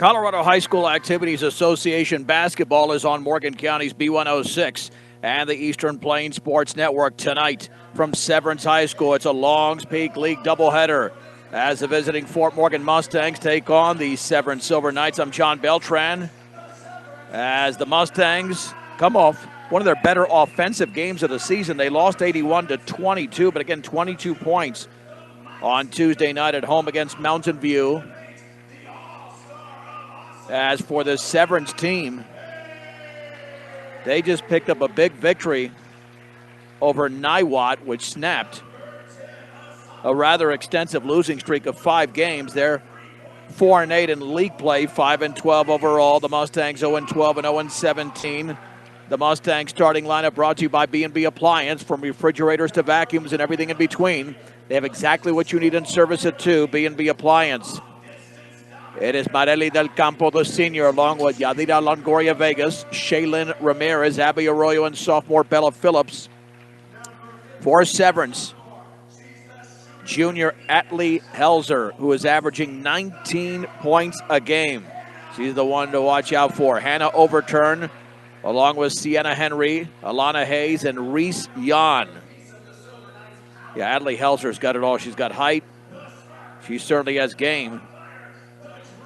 Colorado High School Activities Association basketball is on Morgan County's B106 and the Eastern Plains Sports Network tonight from Severance High School. It's a Longs Peak League doubleheader as the visiting Fort Morgan Mustangs take on the Severance Silver Knights. I'm John Beltran. As the Mustangs come off one of their better offensive games of the season, they lost 81-22, but again, 22 points on Tuesday night at home against Mountain View. As for the Severance team, they just picked up a big victory over Niwot, which snapped a rather extensive losing streak of 5 games. They're 4-8 in league play, 5-12 overall. The Mustangs 0-12 and 0-17. The Mustangs starting lineup brought to you by B&B Appliance, from refrigerators to vacuums and everything in between. They have exactly what you need in service at 2, B&B Appliance. It is Marely del Campo, the senior, along with Yadira Longoria Vegas, Shaylin Ramirez, Abby Arroyo, and sophomore Bella Phillips. For Severance, junior Atlee Helzer, who is averaging 19 points a game. She's the one to watch out for. Hannah Overturn, along with Sienna Henry, Alana Hayes, and Reese Yan. Yeah, Atlee Helzer's got it all. She's got height. She certainly has game.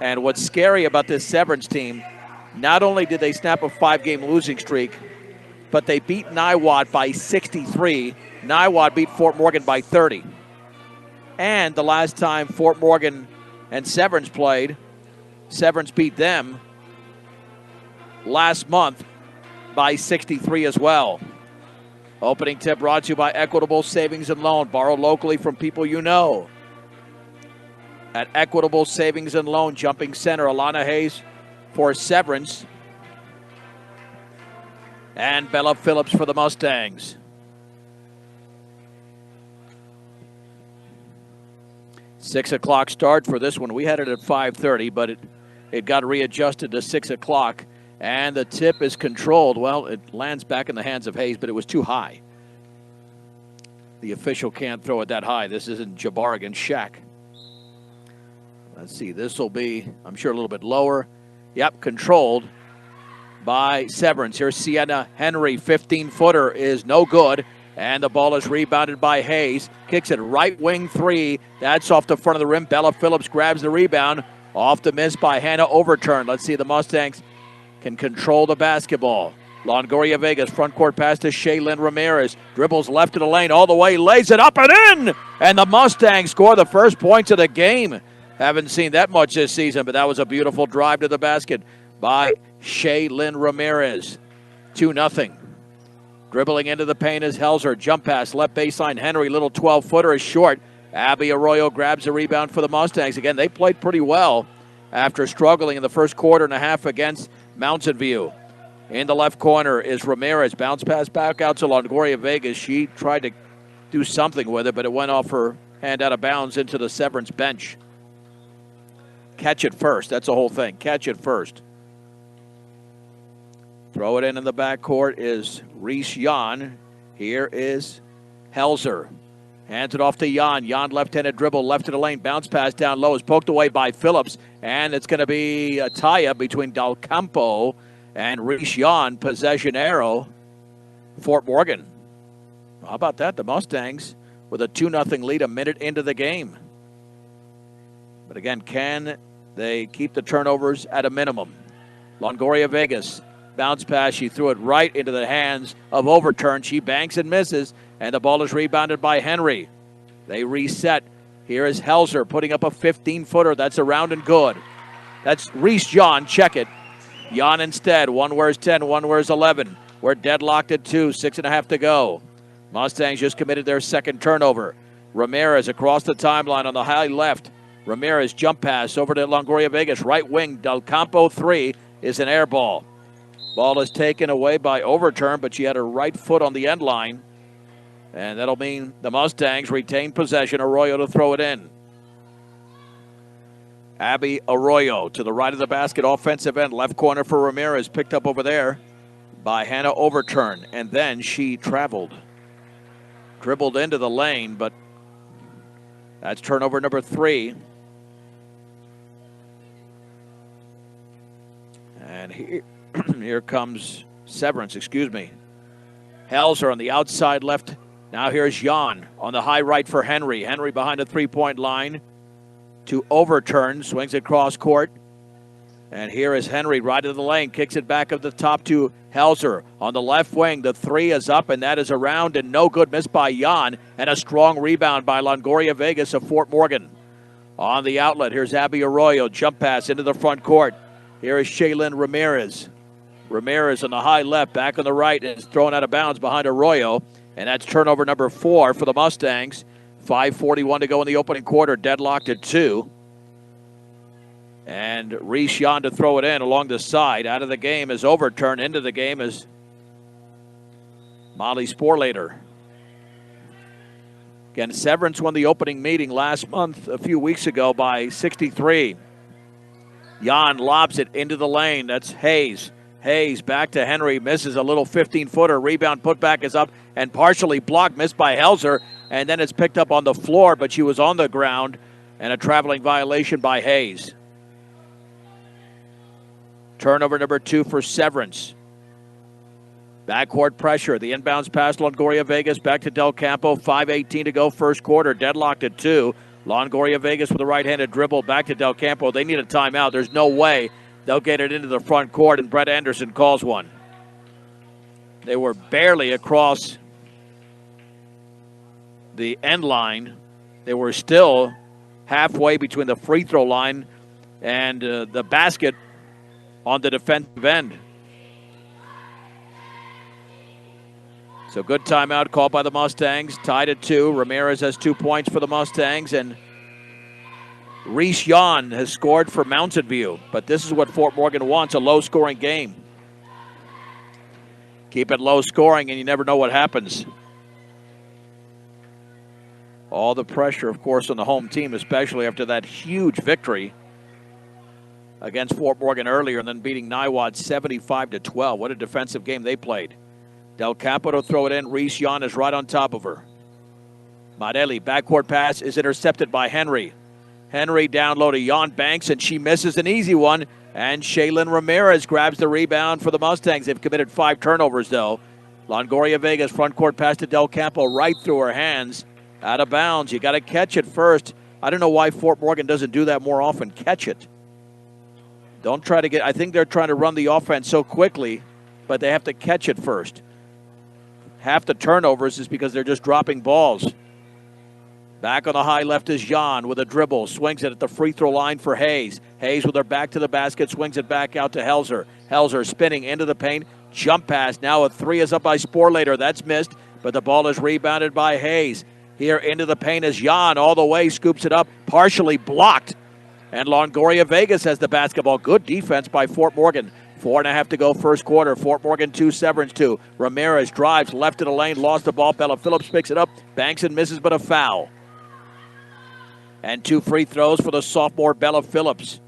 And what's scary about this Severance team, not only did they snap a 5-game losing streak, but they beat Niwot by 63. Niwot beat Fort Morgan by 30. And the last time Fort Morgan and Severance played, Severance beat them last month by 63 as well. Opening tip brought to you by Equitable Savings and Loan. Borrow locally from people you know. At Equitable Savings and Loan, jumping center, Alana Hayes for Severance. And Bella Phillips for the Mustangs. 6 o'clock start for this one. We had it at 5:30, but it got readjusted to 6 o'clock. And the tip is controlled. Well, it lands back in the hands of Hayes, but it was too high. The official can't throw it that high. This isn't Jabbar against Shaq. Let's see, this will be, I'm sure, a little bit lower. Yep, controlled by Severance. Here's Sienna Henry, 15-footer is no good. And the ball is rebounded by Hayes. Kicks it right wing 3. That's off the front of the rim. Bella Phillips grabs the rebound. Off the miss by Hannah Overturn. Let's see, the Mustangs can control the basketball. Longoria Vegas, front court pass to Shaylin Ramirez. Dribbles left of the lane all the way, lays it up and in! And the Mustangs score the first points of the game. Haven't seen that much this season, but that was a beautiful drive to the basket by Shaylin Ramirez. 2-0. Dribbling into the paint is Helzer. Jump pass, left baseline. Henry, little 12-footer is short. Abby Arroyo grabs the rebound for the Mustangs. Again, they played pretty well after struggling in the first quarter and a half against Mountain View. In the left corner is Ramirez. Bounce pass back out to Longoria Vegas. She tried to do something with it, but it went off her hand out of bounds into the Severance bench. Catch it first. That's the whole thing. Catch it first. Throw it in the backcourt is Reese Yan. Here is Helzer. Hands it off to Yan. Yan left-handed dribble, left of the lane. Bounce pass down low is poked away by Phillips. And it's going to be a tie-up between Del Campo and Reese Yan. Possession arrow. Fort Morgan. How about that? The Mustangs with a 2-0 lead a minute into the game. But again, can they keep the turnovers at a minimum? Longoria Vegas, bounce pass. She threw it right into the hands of Overturn. She banks and misses, and the ball is rebounded by Henry. They reset. Here is Helzer putting up a 15-footer. That's around and good. That's Reese Yan. Check it. Yan instead. One wears 10, one wears 11. We're deadlocked at 2, 6.5 to go. Mustangs just committed their second turnover. Ramirez across the timeline on the high left. Ramirez jump pass over to Longoria Vegas. Right wing, Del Campo 3 is an air ball. Ball is taken away by Overturn, but she had her right foot on the end line. And that'll mean the Mustangs retain possession. Arroyo to throw it in. Abby Arroyo to the right of the basket, offensive end. Left corner for Ramirez, picked up over there by Hannah Overturn. And then she traveled. Dribbled into the lane, but that's turnover number 3. And here comes Severance, excuse me. Helzer on the outside left. Now here's Jan on the high right for Henry. Henry behind the three-point line to overturn, swings it cross court. And here is Henry right into the lane, kicks it back up the top to Helzer. On the left wing, the three is up, and that is around and no good, missed by Jan. And a strong rebound by Longoria Vegas of Fort Morgan. On the outlet, here's Abby Arroyo, jump pass into the front court. Here is Shaylin Ramirez. Ramirez on the high left, back on the right, and is thrown out of bounds behind Arroyo. And that's turnover number 4 for the Mustangs. 5:41 to go in the opening quarter, deadlocked at 2. And Reese Jan to throw it in along the side. Out of the game is overturned. Into the game is Molly Sporlater. Again, Severance won the opening meeting last month, a few weeks ago, by 63. Jan lobs it into the lane. That's Hayes. Hayes back to Henry. Misses a little 15-footer. Rebound putback is up and partially blocked. Missed by Helzer. And then it's picked up on the floor, but she was on the ground. And a traveling violation by Hayes. Turnover number 2 for Severance. Backcourt pressure. The inbounds pass Longoria Vegas back to Del Campo. 5:18 to go first quarter. Deadlocked at 2. Longoria Vegas with a right-handed dribble back to Del Campo. They need a timeout. There's no way they'll get it into the front court, and Brett Anderson calls one. They were barely across the end line. They were still halfway between the free throw line and the basket on the defensive end. So good timeout called by the Mustangs. Tied at 2. Ramirez has 2 points for the Mustangs, and Reese Jan has scored for Mountain View. But this is what Fort Morgan wants, a low-scoring game. Keep it low-scoring, and you never know what happens. All the pressure, of course, on the home team, especially after that huge victory against Fort Morgan earlier and then beating Niwot 75-12. What a defensive game they played. Del Campo to throw it in. Reese Jan is right on top of her. Marelli, backcourt pass is intercepted by Henry. Henry down low to Jan Banks, and she misses an easy one. And Shaylin Ramirez grabs the rebound for the Mustangs. They've committed 5 turnovers, though. Longoria Vegas, front court pass to Del Campo, right through her hands. Out of bounds. You got to catch it first. I don't know why Fort Morgan doesn't do that more often. Catch it. Don't try to get, I think they're trying to run the offense so quickly, but they have to catch it first. Half the turnovers is because they're just dropping balls. Back on the high left is Jan with a dribble. Swings it at the free throw line for Hayes. Hayes with her back to the basket. Swings it back out to Helzer. Helzer spinning into the paint. Jump pass. Now a 3 is up by Sporlater. That's missed, but the ball is rebounded by Hayes. Here into the paint is Jan. All the way. Scoops it up. Partially blocked. And Longoria Vegas has the basketball. Good defense by Fort Morgan. 4.5 to go first quarter. Fort Morgan 2, Severance 2. Ramirez drives left of the lane, lost the ball. Bella Phillips picks it up. Banks and misses, but a foul. And 2 free throws for the sophomore Bella Phillips.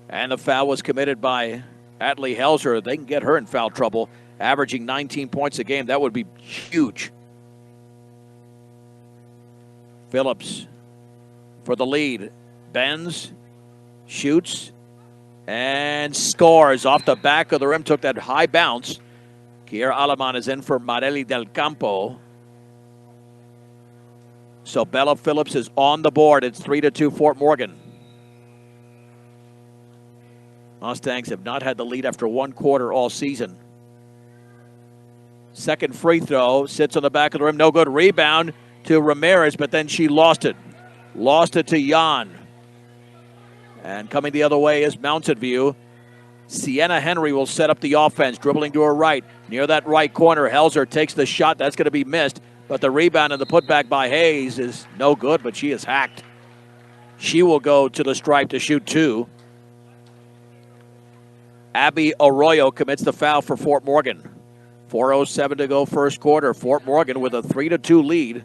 And the foul was committed by Atlee Helzer. They can get her in foul trouble, averaging 19 points a game. That would be huge. Phillips for the lead. Bends, shoots, and scores off the back of the rim. Took that high bounce. Kiera Alaman is in for Marelli Del Campo. So Bella Phillips is on the board. It's 3-2 Fort Morgan. Mustangs have not had the lead after 1 quarter all season. Second free throw sits on the back of the rim. No good. Rebound to Ramirez, but then she lost it. Lost it to Jan. And coming the other way is Mountain View. Sienna Henry will set up the offense, dribbling to her right. Near that right corner, Helzer takes the shot. That's going to be missed. But the rebound and the putback by Hayes is no good, but she is hacked. She will go to the stripe to shoot 2. Abby Arroyo commits the foul for Fort Morgan. 4:07 to go first quarter. Fort Morgan with a 3-2 lead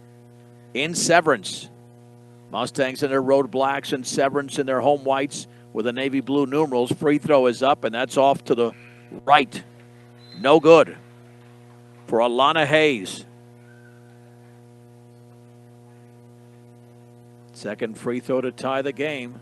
in Severance. Mustangs in their road blacks and Severance in their home whites with the navy blue numerals. Free throw is up, and that's off to the right. No good for Alana Hayes. Second free throw to tie the game.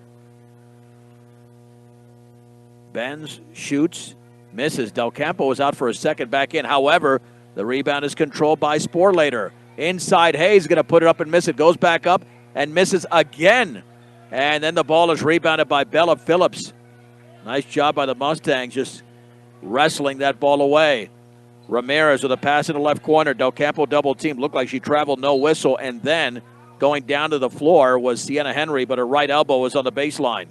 Benz shoots, Misses. Del Campo was out for a second, back in. However, the rebound is controlled by Sporlater. Inside, Hayes going to put it up and miss it. Goes back up and misses again. And then the ball is rebounded by Bella Phillips. Nice job by the Mustangs, just wrestling that ball away. Ramirez with a pass in the left corner. Del Campo double team. Looked like she traveled, no whistle. And then going down to the floor was Sienna Henry, but her right elbow was on the baseline.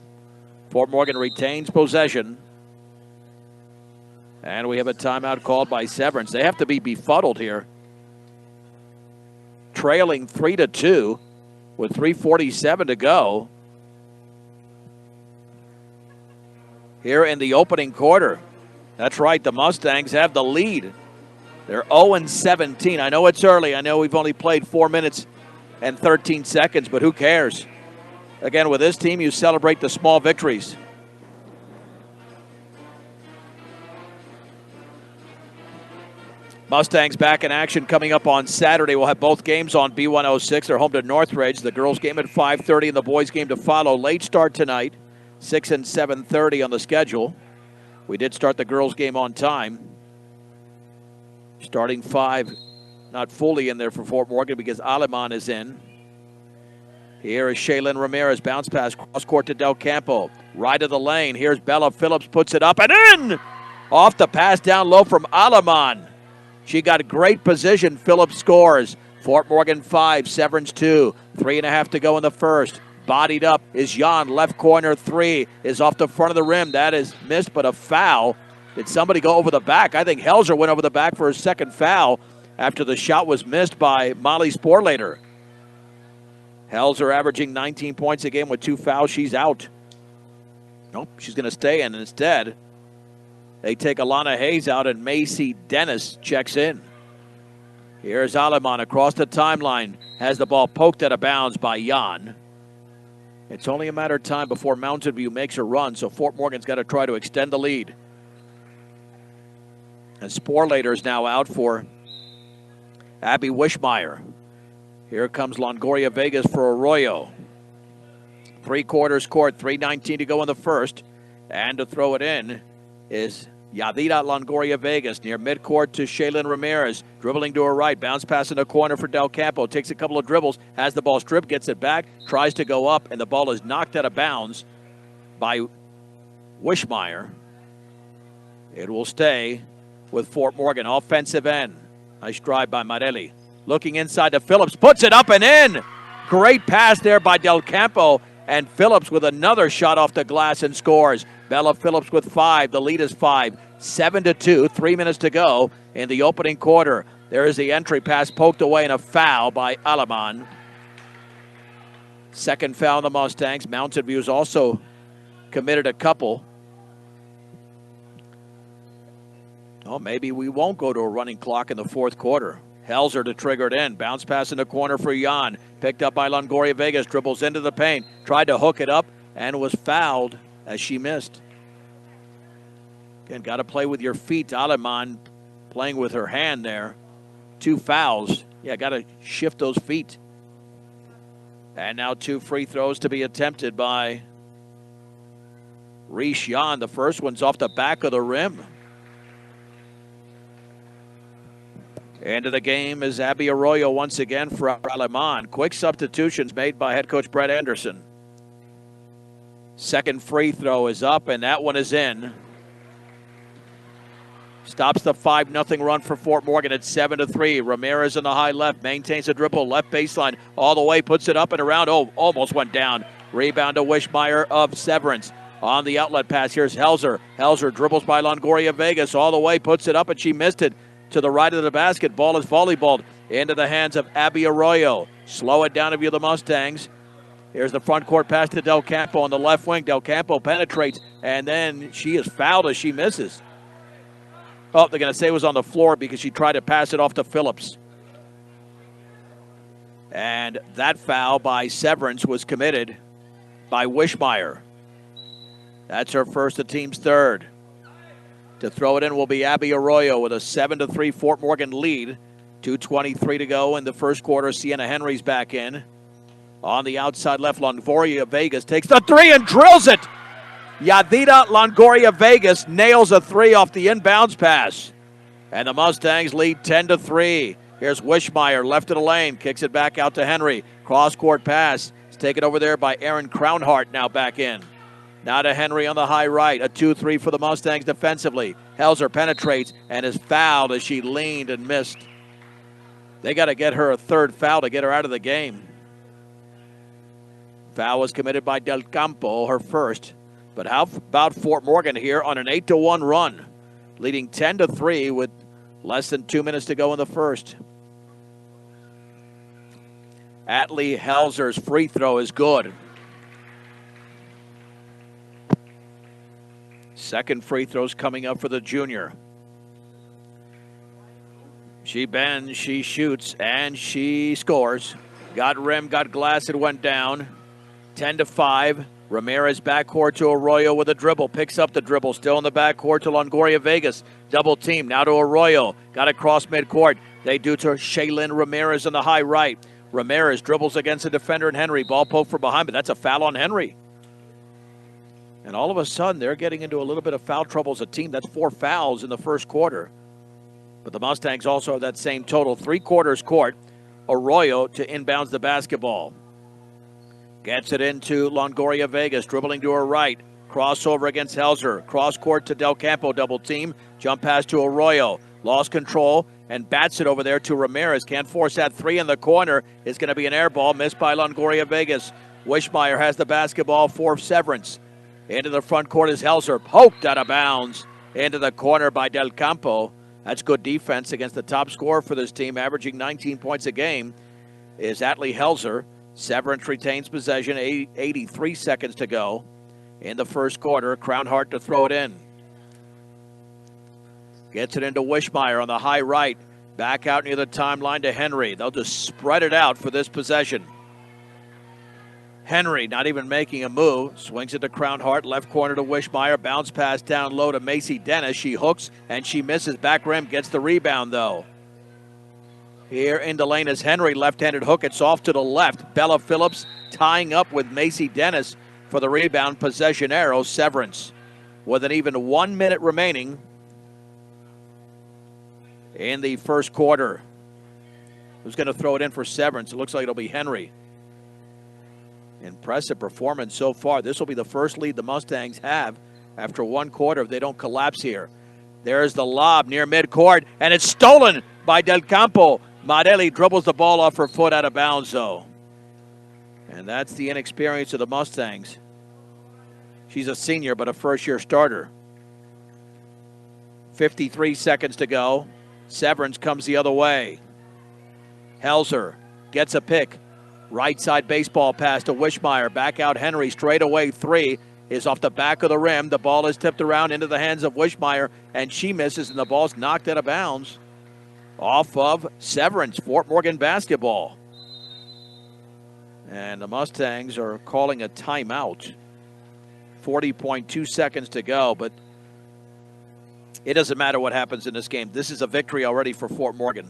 Fort Morgan retains possession. And we have a timeout called by Severance. They have to be befuddled here. Trailing 3-2 with 3:47 to go. Here in the opening quarter. That's right, the Mustangs have the lead. They're 0-17. I know it's early. I know we've only played 4 minutes and 13 seconds, but who cares? Again, with this team, you celebrate the small victories. Mustangs back in action coming up on Saturday. We'll have both games on B106. They're home to Northridge. The girls' game at 5:30 and the boys' game to follow. Late start tonight, 6 and 7:30 on the schedule. We did start the girls' game on time. Starting 5, not fully in there for Fort Morgan because Aleman is in. Here is Shaylin Ramirez. Bounce pass cross court to Del Campo. Right of the lane. Here's Bella Phillips. Puts it up and in. Off the pass down low from Aleman. She got great position. Phillips scores. Fort Morgan 5, Severance 2. 3.5 to go in the first. Bodied up is Jan. Left corner 3 is off the front of the rim. That is missed, but a foul. Did somebody go over the back? I think Helzer went over the back for his second foul after the shot was missed by Molly Sporlater. Helzer averaging 19 points a game with 2 fouls. She's out. Nope, she's going to stay in. Instead, they take Alana Hayes out and Macy Dennis checks in. Here's Aleman across the timeline. Has the ball poked out of bounds by Jan. It's only a matter of time before Mountain View makes a run, so Fort Morgan's got to try to extend the lead. And Sporlater is now out for Abby Wishmeyer. Here comes Longoria Vegas for Arroyo. 3 quarters court, 3:19 to go in the first. And to throw it in is Yadira Longoria Vegas near midcourt to Shaylin Ramirez. Dribbling to her right, bounce pass in the corner for Del Campo. Takes a couple of dribbles, has the ball stripped, gets it back, tries to go up, and the ball is knocked out of bounds by Wishmeyer. It will stay with Fort Morgan. Offensive end. Nice drive by Marelli. Looking inside to Phillips. Puts it up and in. Great pass there by Del Campo. And Phillips with another shot off the glass and scores. Bella Phillips with 5. The lead is 5. 7-2. 3 minutes to go in the opening quarter. There is the entry pass poked away and a foul by Aleman. Second foul on the Mustangs. Mountain View's also committed a couple. Oh, maybe we won't go to a running clock in the fourth quarter. Helzer to trigger it in. Bounce pass in the corner for Jan. Picked up by Longoria Vegas. Dribbles into the paint. Tried to hook it up and was fouled as she missed. Again, got to play with your feet. Aleman playing with her hand there. 2 fouls. Yeah, got to shift those feet. And now 2 free throws to be attempted by Reish Jan. The first one's off the back of the rim. Into the game is Abby Arroyo once again for Aleman. Quick substitutions made by head coach Brett Anderson. Second free throw is up, and that one is in. Stops the 5-0 run for Fort Morgan at 7-3. Ramirez in the high left, maintains a dribble, left baseline, all the way, puts it up and around. Oh, almost went down. Rebound to Wishmeyer of Severance. On the outlet pass, here's Helzer. Helzer dribbles by Longoria Vegas, all the way, puts it up, and she missed it. To the right of the basket, ball is volleyballed into the hands of Abby Arroyo. Slow it down if you're the Mustangs. Here's the front court pass to Del Campo on the left wing. Del Campo penetrates, and then she is fouled as she misses. Oh, they're going to say it was on the floor because she tried to pass it off to Phillips. And that foul by Severance was committed by Wishmeyer. That's her first, the team's third. To throw it in will be Abby Arroyo with a 7-3 Fort Morgan lead. 2:23 to go in the first quarter. Sienna Henry's back in. On the outside left, Longoria Vegas takes the 3 and drills it. Yadira Longoria Vegas nails a 3 off the inbounds pass. And the Mustangs lead 10-3. Here's Wishmeyer, left of the lane, kicks it back out to Henry. Cross-court pass. It's taken over there by Aaron Crownhart, now back in. Now to Henry on the high right. A 2-3 for the Mustangs defensively. Helzer penetrates and is fouled as she leaned and missed. They got to get her a third foul to get her out of the game. Foul was committed by Del Campo, her first. But how about Fort Morgan here on an 8-1 run, leading 10-3 with less than 2 minutes to go in the first. Atlee Helzer's free throw is good. Second free throw's coming up for the junior. She bends, she shoots, and she scores. Got rim, got glass, it went down. 10-5. Ramirez backcourt to Arroyo with a dribble. Picks up the dribble. Still in the backcourt to Longoria Vegas. Double team. Now to Arroyo. Got it across midcourt. They do to Shaylin Ramirez on the high right. Ramirez dribbles against the defender and Henry. Ball poked from behind, but that's a foul on Henry. And all of a sudden, they're getting into a little bit of foul trouble as a team. That's 4 fouls in the first quarter. But the Mustangs also have that same total. 3 quarters court. Arroyo to inbounds the basketball. Gets it into Longoria Vegas, dribbling to her right. Crossover against Helzer. Cross court to Del Campo, double team. Jump pass to Arroyo. Lost control and bats it over there to Ramirez. Can't force that 3 in the corner. It's going to be an air ball missed by Longoria Vegas. Wishmeyer has the basketball for Severance. Into the front court is Helzer. Poked out of bounds. Into the corner by Del Campo. That's good defense against the top scorer for this team, averaging 19 points a game, is Atlee Helzer. Severance retains possession, 83 seconds to go in the first quarter. Crownhart to throw it in. Gets it into Wishmeyer on the high right. Back out near the timeline to Henry. They'll just spread it out for this possession. Henry not even making a move. Swings it to Crownhart. Left corner to Wishmeyer. Bounce pass down low to Macy Dennis. She hooks and she misses. Back rim. Gets the rebound though. Here in the lane is Henry. Left-handed hook. It's off to the left. Bella Phillips tying up with Macy Dennis for the rebound. Possession arrow. Severance with an even 1 minute remaining in the first quarter. Who's going to throw it in for Severance? It looks like it'll be Henry. Impressive performance so far. This will be the first lead the Mustangs have after 1 quarter if they don't collapse here. There's the lob near midcourt, and it's stolen by Del Campo. Marelli dribbles the ball off her foot out of bounds, though. And that's the inexperience of the Mustangs. She's a senior, but a first-year starter. 53 seconds to go. Severance comes the other way. Helzer gets a pick. Right side baseball pass to Wishmeyer. Back out Henry. Straight away 3 is off the back of the rim. The ball is tipped around into the hands of Wishmeyer, and she misses, and the ball's knocked out of bounds. Off of Severance, Fort Morgan basketball. And the Mustangs are calling a timeout. 40.2 seconds to go, but it doesn't matter what happens in this game. This is a victory already for Fort Morgan.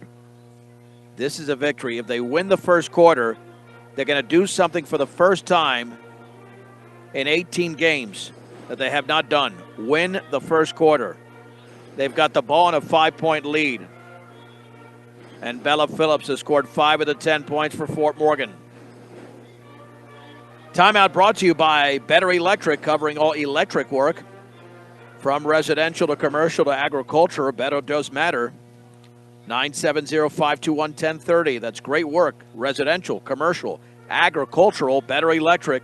This is a victory. If they win the first quarter, they're going to do something for the first time in 18 games that they have not done. Win the first quarter. They've got the ball in a 5-point lead. And Bella Phillips has scored 5 of the 10 points for Fort Morgan. Timeout brought to you by Better Electric, covering all electric work. From residential to commercial to agriculture, Better does matter. 970-521-1030. That's great work. Residential, commercial, agricultural, Better Electric.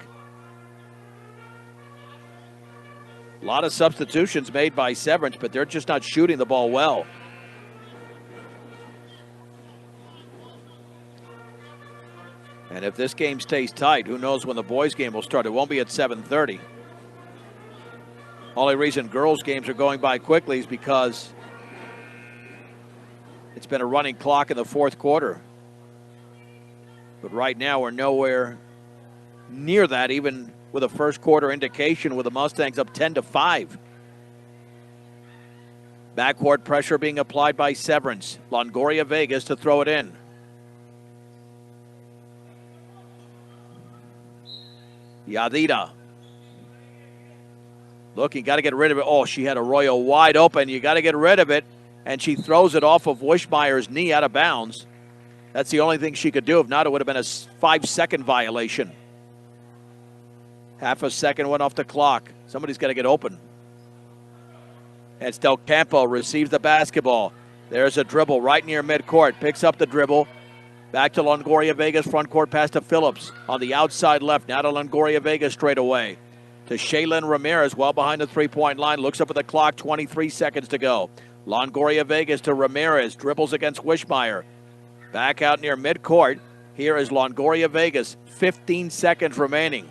A lot of substitutions made by Severance, but they're just not shooting the ball well. And if this game stays tight, who knows when the boys' game will start. It won't be at 7:30. Only reason girls' games are going by quickly is because it's been a running clock in the fourth quarter. But right now, we're nowhere near that, even with a first quarter indication with the Mustangs up 10-5. Backcourt pressure being applied by Severance. Longoria Vegas to throw it in. Yadira. Looking, got to get rid of it. Oh, she had Arroyo wide open. You got to get rid of it. And she throws it off of Wishmeyer's knee out of bounds. That's the only thing she could do. If not, it would have been a 5-second violation. Half a second went off the clock. Somebody's got to get open. It's Del Campo, receives the basketball. There's a dribble right near midcourt. Picks up the dribble. Back to Longoria Vegas, front court pass to Phillips. On the outside left, now to Longoria Vegas straight away. To Shaylin Ramirez, well behind the three-point line. Looks up at the clock, 23 seconds to go. Longoria Vegas to Ramirez, dribbles against Wishmeyer. Back out near midcourt. Here is Longoria Vegas, 15 seconds remaining.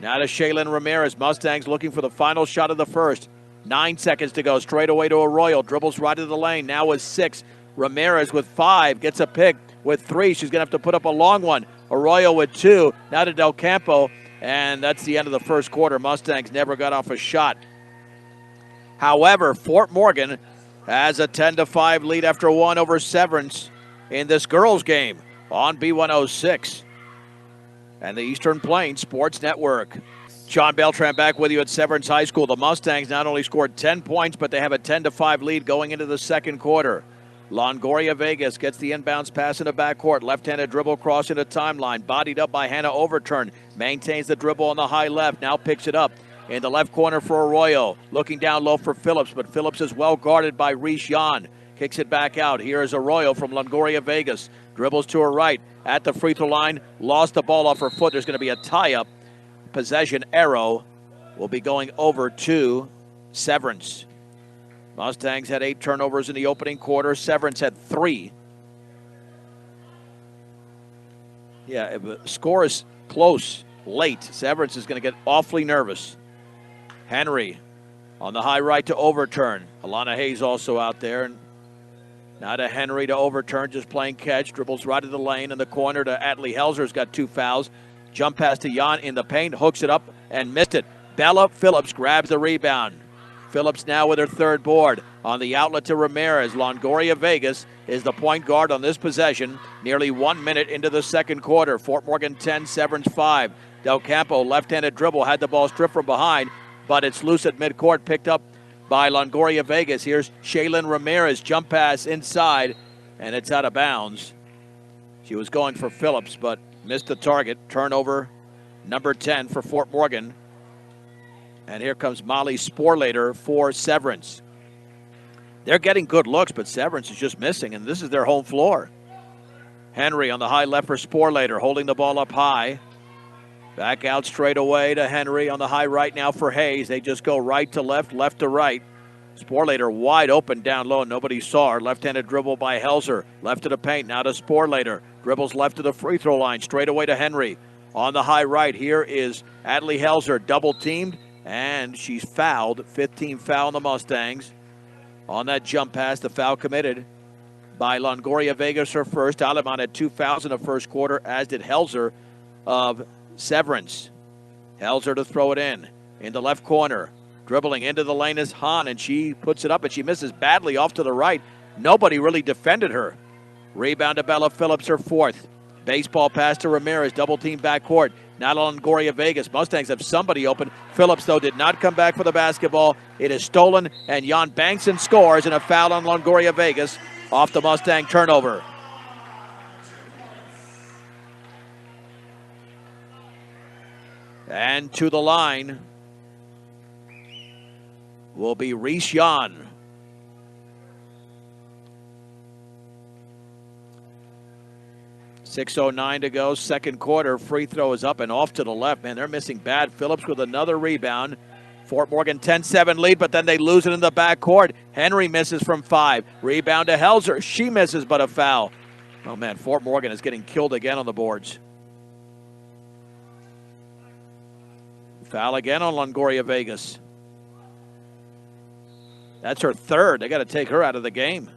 Now to Shaylin Ramirez. Mustangs looking for the final shot of the first. 9 seconds to go. Straight away to Arroyo. Dribbles right to the lane. Now with 6. Ramirez with 5. Gets a pick with 3. She's going to have to put up a long one. Arroyo with 2. Now to Del Campo. And that's the end of the first quarter. Mustangs never got off a shot. However, Fort Morgan has a 10-5 lead after 1 over Severance in this girls' game on B106 and the Eastern Plains Sports Network. Sean Beltran back with you at Severance High School. The Mustangs not only scored 10 points, but they have a 10-5 lead going into the second quarter. Longoria Vegas gets the inbounds pass in the backcourt. Left-handed dribble crossing the timeline. Bodied up by Hannah Overturn. Maintains the dribble on the high left. Now picks it up in the left corner for Arroyo. Looking down low for Phillips, but Phillips is well guarded by Reese Yan. Kicks it back out. Here is Arroyo from Longoria Vegas. Dribbles to her right at the free throw line. Lost the ball off her foot. There's going to be a tie-up. Possession arrow will be going over to Severance. Mustangs had 8 turnovers in the opening quarter. Severance had 3. Yeah, if the score is close late, Severance is going to get awfully nervous. Henry on the high right to Overturn. Alana Hayes also out there. Now to Henry to Overturn, just playing catch. Dribbles right to the lane in the corner to Atlee Helzer's got 2 fouls. Jump pass to Jan in the paint, hooks it up and missed it. Bella Phillips grabs the rebound. Phillips now with her 3rd board. On the outlet to Ramirez. Longoria Vegas is the point guard on this possession. Nearly 1 minute into the second quarter. Fort Morgan 10, Severance 5. Del Campo, left-handed dribble, had the ball stripped from behind, but it's loose at midcourt, picked up by Longoria Vegas. Here's Shaylin Ramirez, jump pass inside, and it's out of bounds. She was going for Phillips, but missed the target. Turnover number 10 for Fort Morgan. And here comes Molly Sporlater for Severance. They're getting good looks, but Severance is just missing, and this is their home floor. Henry on the high left for Sporlater, holding the ball up high. Back out straight away to Henry on the high right now for Hayes. They just go right to left, left to right. Sporlater wide open down low. Nobody saw her. Left-handed dribble by Helzer. Left to the paint. Now to Sporlater. Dribbles left to the free throw line. Straight away to Henry. On the high right, here is Atlee Helzer. Double teamed, and she's fouled. 15 foul on the Mustangs. On that jump pass, the foul committed by Longoria Vegas, her first. Aleman had 2 fouls in the first quarter, as did Helzer of Severance. Helzer to throw it in the left corner. Dribbling into the lane is Hahn, and she puts it up, and she misses badly off to the right. Nobody really defended her. Rebound to Bella Phillips, her 4th. Baseball pass to Ramirez, double team backcourt. Now to Longoria Vegas. Mustangs have somebody open. Phillips, though, did not come back for the basketball. It is stolen, and Jan Bankson scores, and a foul on Longoria Vegas off the Mustang turnover. And to the line will be Reese Jan. .609 to go, second quarter. Free throw is up and off to the left. Man, they're missing bad. Phillips with another rebound. Fort Morgan 10-7 lead, but then they lose it in the backcourt. Henry misses from 5. Rebound to Helzer. She misses, but a foul. Oh, man, Fort Morgan is getting killed again on the boards. Foul again on Longoria Vegas. That's her 3rd. They got to take her out of the game.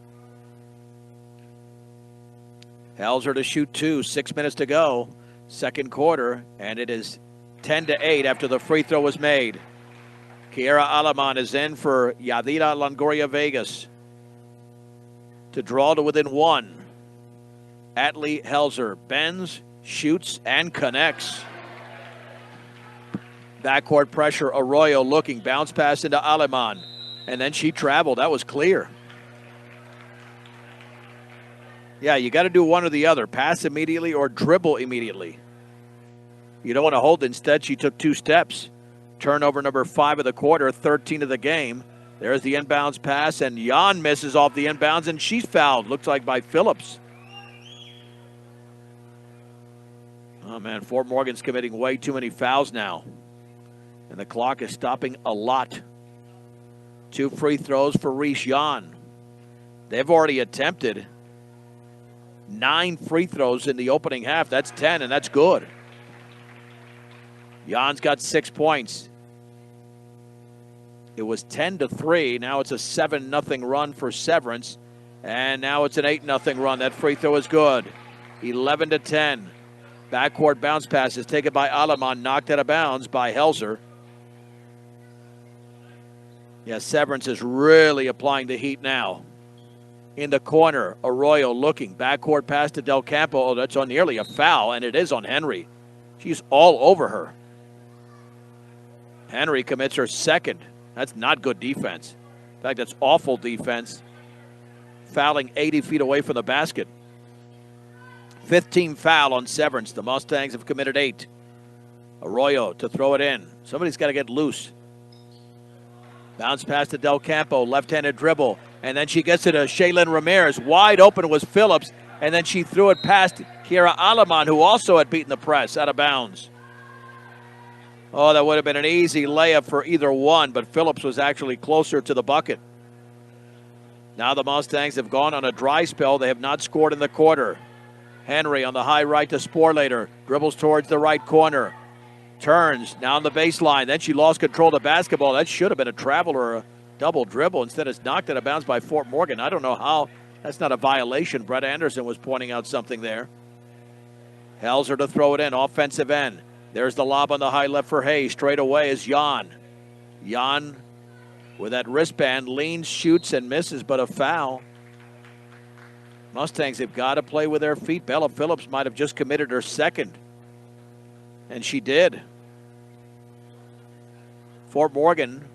Helzer to shoot 2. 6 minutes to go. Second quarter, and it is 10-8 after the free throw was made. Kiera Aleman is in for Yadira Longoria Vegas to draw to within 1. Atlee Helzer bends, shoots, and connects. Backcourt pressure, Arroyo looking, bounce pass into Aleman. And then she traveled. That was clear. Yeah, you got to do one or the other. Pass immediately or dribble immediately. You don't want to hold. Instead, she took 2 steps. Turnover number 5 of the quarter, 13 of the game. There's the inbounds pass, and Jan misses off the inbounds, and she's fouled. Looks like by Phillips. Oh, man, Fort Morgan's committing way too many fouls now. And the clock is stopping a lot. 2 free throws for Reese Jan. They've already attempted 9 free throws in the opening half. That's 10, and that's good. Jan's got 6 points. It was 10-3. Now it's a 7-0 run for Severance. And now it's an 8-0 run. That free throw is good. 11-10. Backcourt bounce pass is taken by Aleman, knocked out of bounds by Helzer. Yeah, Severance is really applying the heat now. In the corner, Arroyo looking. Backcourt pass to Del Campo. Oh, that's on nearly a foul, and it is on Henry. She's all over her. Henry commits her second. That's not good defense. In fact, that's awful defense. Fouling 80 feet away from the basket. 15 foul on Severance. The Mustangs have committed 8. Arroyo to throw it in. Somebody's got to get loose. Bounce pass to Del Campo. Left-handed dribble. And then she gets it to Shaylin Ramirez. Wide open was Phillips. And then she threw it past Kiera Aleman, who also had beaten the press, out of bounds. Oh, that would have been an easy layup for either one, but Phillips was actually closer to the bucket. Now the Mustangs have gone on a dry spell. They have not scored in the quarter. Henry on the high right to Sporlater. Dribbles towards the right corner. Turns down the baseline. Then she lost control of the basketball. That should have been a travel or a double dribble. Instead, it's knocked out of bounds by Fort Morgan. I don't know how. That's not a violation. Brett Anderson was pointing out something there. Helzer to throw it in. Offensive end. There's the lob on the high left for Hayes. Straight away is Jan. Jan with that wristband leans, shoots, and misses, but a foul. Mustangs have got to play with their feet. Bella Phillips might have just committed her second. And she did. Fort Morgan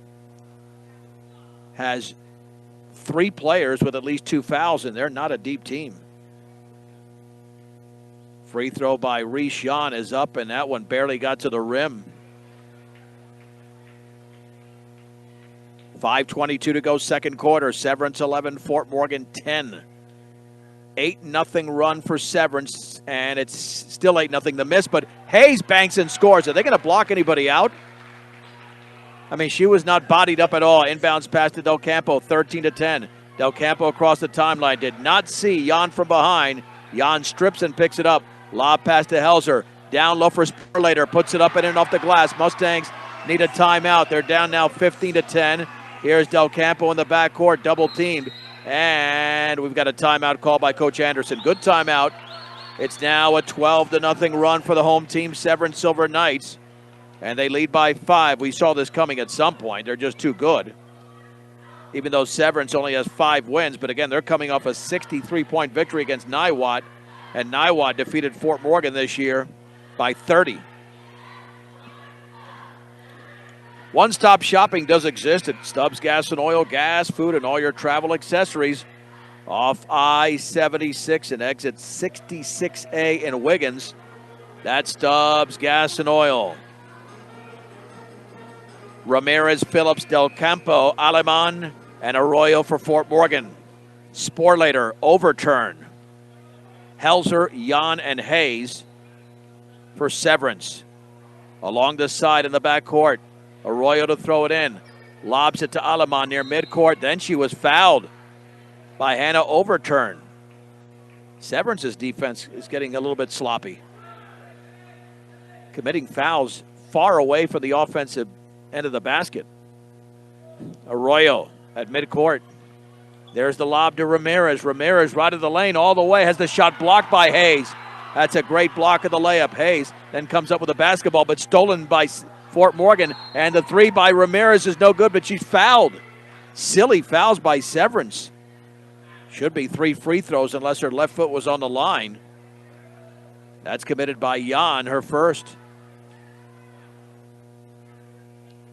has 3 players with at least 2 fouls, and they're not a deep team. Free throw by Reese Jan is up, and that one barely got to the rim. 5:22 to go, second quarter. Severance 11, Fort Morgan 10. 8-0 run for Severance, and it's still 8-0 the miss, but Hayes banks and scores. Are they going to block anybody out? I mean, she was not bodied up at all. Inbounds pass to Del Campo, 13-10. Del Campo across the timeline. Did not see Jan from behind. Jan strips and picks it up. Lob pass to Helzer. Down low for Sporlater. Puts it up and in off the glass. Mustangs need a timeout. They're down now 15-10. Here's Del Campo in the backcourt, double teamed. And we've got a timeout called by Coach Anderson. Good timeout. It's now a 12-0 run for the home team, Severance Silver Knights. And they lead by 5. We saw this coming at some point. They're just too good. Even though Severance only has 5 wins. But again, they're coming off a 63-point victory against Niwot. And Niwot defeated Fort Morgan this year by 30. One-stop shopping does exist at Stubbs Gas and Oil, gas, food, and all your travel accessories off I-76 and exit 66A in Wiggins. That's Stubbs Gas and Oil. Ramirez, Phillips, Del Campo, Aleman, and Arroyo for Fort Morgan. Sporlater, overturn. Helzer, Jan, and Hayes for Severance. Along the side in the backcourt. Arroyo to throw it in. Lobs it to Aleman near midcourt. Then she was fouled by Hannah Overturn. Severance's defense is getting a little bit sloppy. Committing fouls far away from the offensive end of the basket. Arroyo at midcourt. There's the lob to Ramirez. Ramirez right of the lane all the way. Has the shot blocked by Hayes. That's a great block of the layup. Hayes then comes up with a basketball, but stolen by Fort Morgan. And the 3 by Ramirez is no good, but she's fouled. Silly fouls by Severance. Should be 3 free throws unless her left foot was on the line. That's committed by Jan, her first.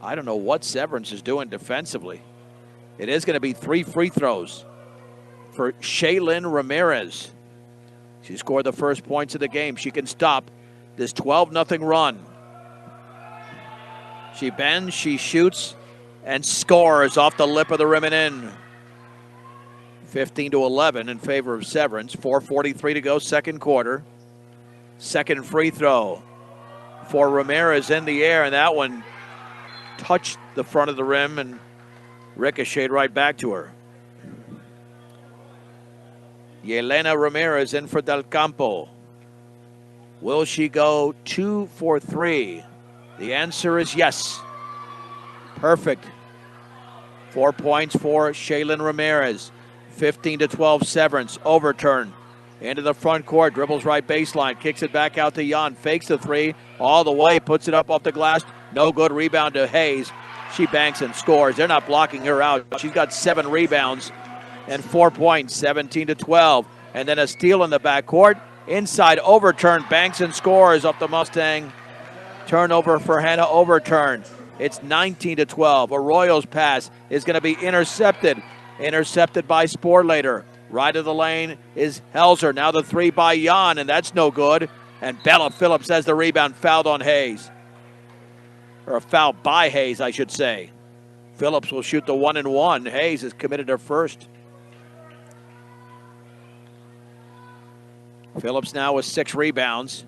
I don't know what Severance is doing defensively. It is going to be 3 free throws for Shaylin Ramirez. She scored the first points of the game. She can stop this 12-0 run. She bends, she shoots, and scores off the lip of the rim and in. 15-11 in favor of Severance. 4:43 to go, second quarter. Second free throw for Ramirez in the air, and that one touched the front of the rim and ricocheted right back to her. Yelena Ramirez in for Del Campo. Will she go 2 for 3? The answer is yes. Perfect. 4 points for Shaylin Ramirez. 15-12 Severance. Overturn. Into the front court. Dribbles right baseline. Kicks it back out to Jan. Fakes the three. All the way. Puts it up off the glass. No good. Rebound to Hayes. She banks and scores. They're not blocking her out. She's got 7 rebounds and 4 points. 17-12. And then a steal in the backcourt. Inside overturn. Banks and scores off the Mustang. Turnover for Hannah Overturn. It's 19-12. Arroyo's pass is going to be intercepted. Intercepted by Sporlater. Right of the lane is Helzer. Now the three by Jan, and that's no good. And Bella Phillips has the rebound, fouled on Hayes. Or a foul by Hayes, I should say. Phillips will shoot the 1-and-1. Hayes has committed her first. Phillips now with 6 rebounds.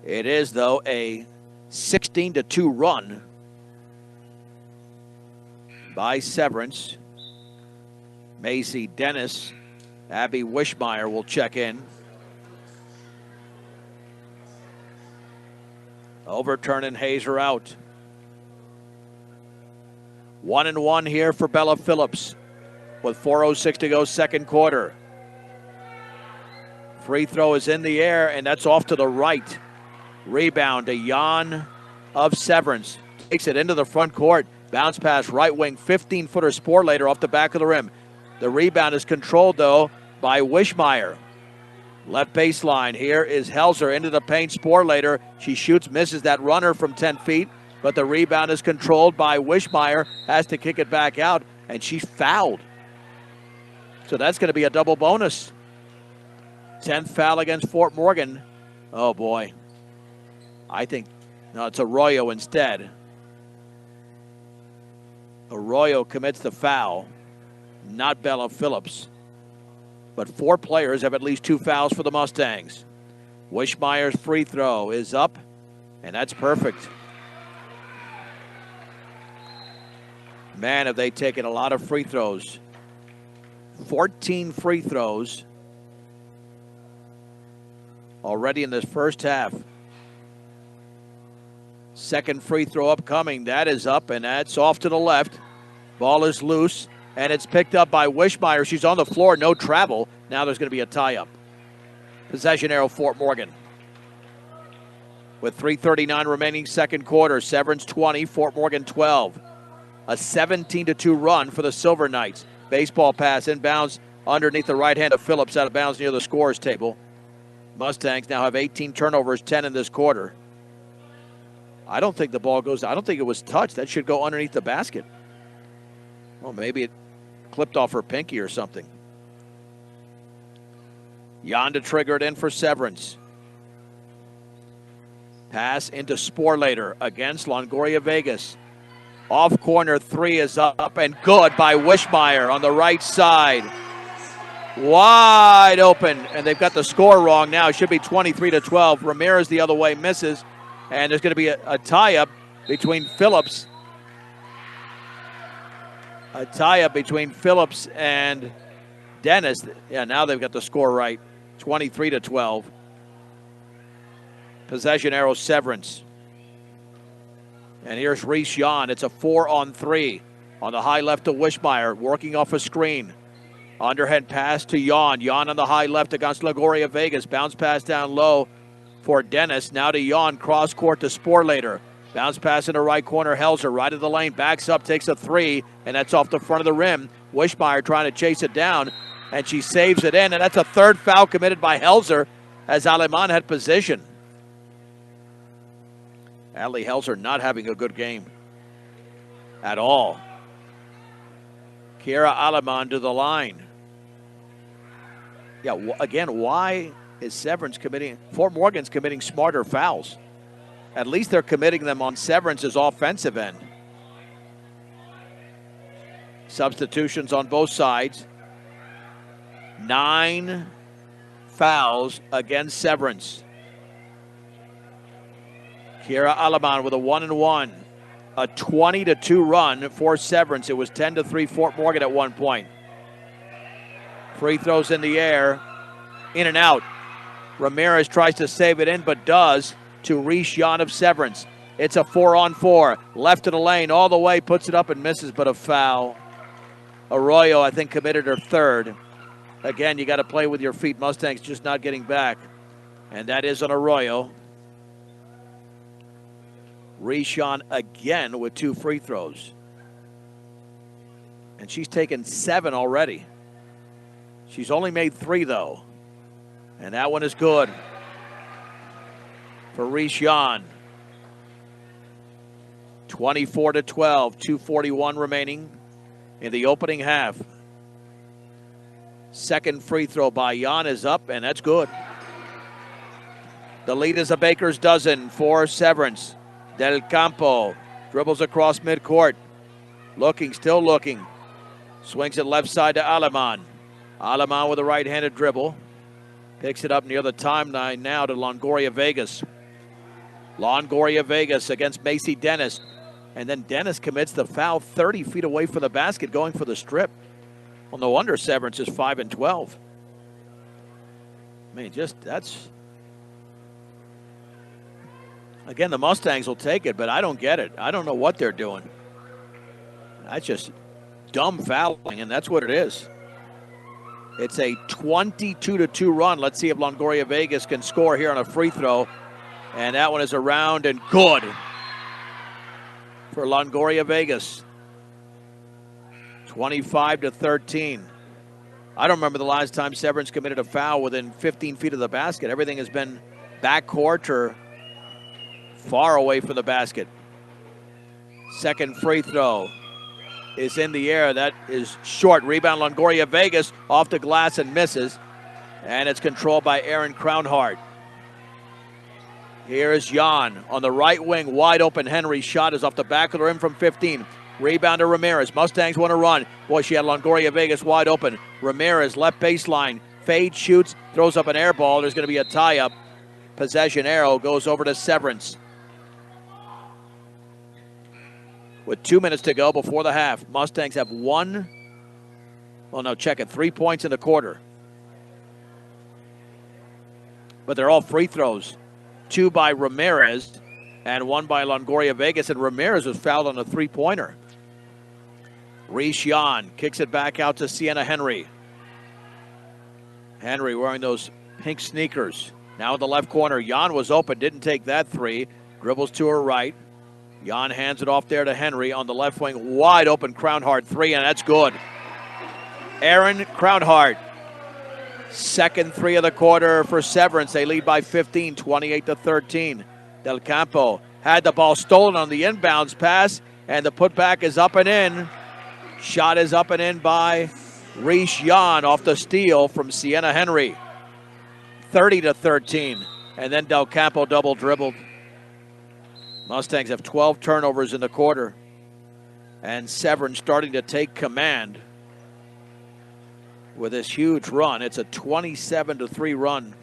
It is, though, a 16-2 run by Severance. Macy Dennis, Abby Wishmeyer will check in. Overturn and Hayes are out. 1-and-1 here for Bella Phillips with 4:06 to go, second quarter. Free throw is in the air, and that's off to the right. Rebound to Jan of Severance. Takes it into the front court. Bounce pass right wing, 15-footer Sporlater off the back of the rim. The rebound is controlled, though, by Wishmeyer. Left baseline. Here is Helzer into the paint. Sporlater. She shoots, misses that runner from 10 feet, but the rebound is controlled by Wishmeyer. Has to kick it back out, and she's fouled. So that's going to be a double bonus. 10th foul against Fort Morgan. Oh, boy. I think, no, it's Arroyo instead. Arroyo commits the foul, not Bella Phillips. But 4 players have at least 2 fouls for the Mustangs. Wishmeyer's free throw is up, and that's perfect. Man, have they taken a lot of free throws. 14 free throws already in this first half. Second free throw upcoming. That is up, and that's off to the left. Ball is loose, and it's picked up by Wishmeyer. She's on the floor, no travel. Now there's going to be a tie-up. Possession arrow, Fort Morgan. With 3:39 remaining, second quarter. Severance 20, Fort Morgan 12. A 17-2 run for the Silver Knights. Baseball pass inbounds underneath the right hand of Phillips, out of bounds near the scorer's table. Mustangs now have 18 turnovers, 10 in this quarter. I don't think the ball goes, I don't think it was touched. That should go underneath the basket. Well, maybe it clipped off her pinky or something. Jan to trigger it in for Severance. Pass into Sporlater against Longoria Vegas. Off corner three is up and good by Wishmeyer on the right side. Wide open, and they've got the score wrong now. It should be 23-12. Ramirez the other way misses, and there's going to be a tie-up between Phillips. A tie-up between Phillips and Dennis. Yeah, now they've got the score right. 23-12. Possession arrow, Severance. And here's Reese Jan. It's a 4-on-3 on the high left to Wishmeyer, working off a screen. Underhand pass to Jan. Jan on the high left against Longoria Vegas. Bounce pass down low for Dennis. Now to Jan. Cross court to Sporlater. Bounce pass in the right corner. Helzer right of the lane. Backs up, takes a three, and that's off the front of the rim. Wishmeyer trying to chase it down, and she saves it in. And that's a third foul committed by Helzer as Aleman had position. Ali Helzer not having a good game. at all. Kira Aleman to the line. Yeah, again, why is Severance committing, Fort Morgan's committing smarter fouls? At least they're committing them on Severance's offensive end. Substitutions on both sides. 9 fouls against Severance. Kira Aleman with a 1-1. A 20-2 run for Severance. It was 10-3 Fort Morgan at one point. Free throws in the air. In and out. Ramirez tries to save it in, but does to Reese Jan of Severance. It's a 4-on-4. Left of the lane all the way. Puts it up and misses, but a foul. Arroyo, I think, committed her third. Again, you got to play with your feet. Mustangs just not getting back. And that is on Arroyo. Rishon again with 2 free throws. And she's taken 7 already. She's only made 3, though. And that one is good for Rishon. 24-12, 2:41 remaining in the opening half. Second free throw by Jan is up, and that's good. The lead is a baker's dozen for Severance. Del Campo dribbles across midcourt. Looking, still looking. Swings it left side to Aleman. Aleman with a right-handed dribble. Picks it up near the timeline now to Longoria Vegas. Longoria Vegas against Macy Dennis. And then Dennis commits the foul 30 feet away from the basket, going for the strip. Well, no wonder Severance is 5-12. I mean, just that's... Again, the Mustangs will take it, but I don't get it. I don't know what they're doing. That's just dumb fouling, and that's what it is. It's a 22-2 run. Let's see if Longoria Vegas can score here on a free throw. And that one is around and good for Longoria Vegas. 25-13. I don't remember the last time Severance committed a foul within 15 feet of the basket. Everything has been backcourt or far away from the basket. Second free throw is in the air. That is short. Rebound Longoria Vegas off the glass and misses. And it's controlled by Aaron Crownhart. Here is Jan on the right wing. Wide open. Henry's shot is off the back of the rim from 15. Rebound to Ramirez. Mustangs want to run. Boy, she had Longoria Vegas wide open. Ramirez left baseline. Fade, shoots, throws up an air ball. There's going to be a tie-up. Possession arrow goes over to Severance. With 2 minutes to go before the half, Mustangs have 3 points in the quarter. But they're all free throws. 2 by Ramirez and 1 by Longoria Vegas. And Ramirez was fouled on a three-pointer. Reese Jan kicks it back out to Sienna Henry. Henry wearing those pink sneakers. Now in the left corner, Jan was open, didn't take that three. Dribbles to her right. Jan hands it off there to Henry on the left wing. Wide open Crownhart three, and that's good. Aaron Crownhart. Second three of the quarter for Severance. They lead by 15, 28-13. Del Campo had the ball stolen on the inbounds pass, and the putback is up and in. Shot is up and in by Reese Jan off the steal from Sienna Henry. 30-13, and then Del Campo double dribbled. Mustangs have 12 turnovers in the quarter, and Severance starting to take command with this huge run. It's a 27-3 run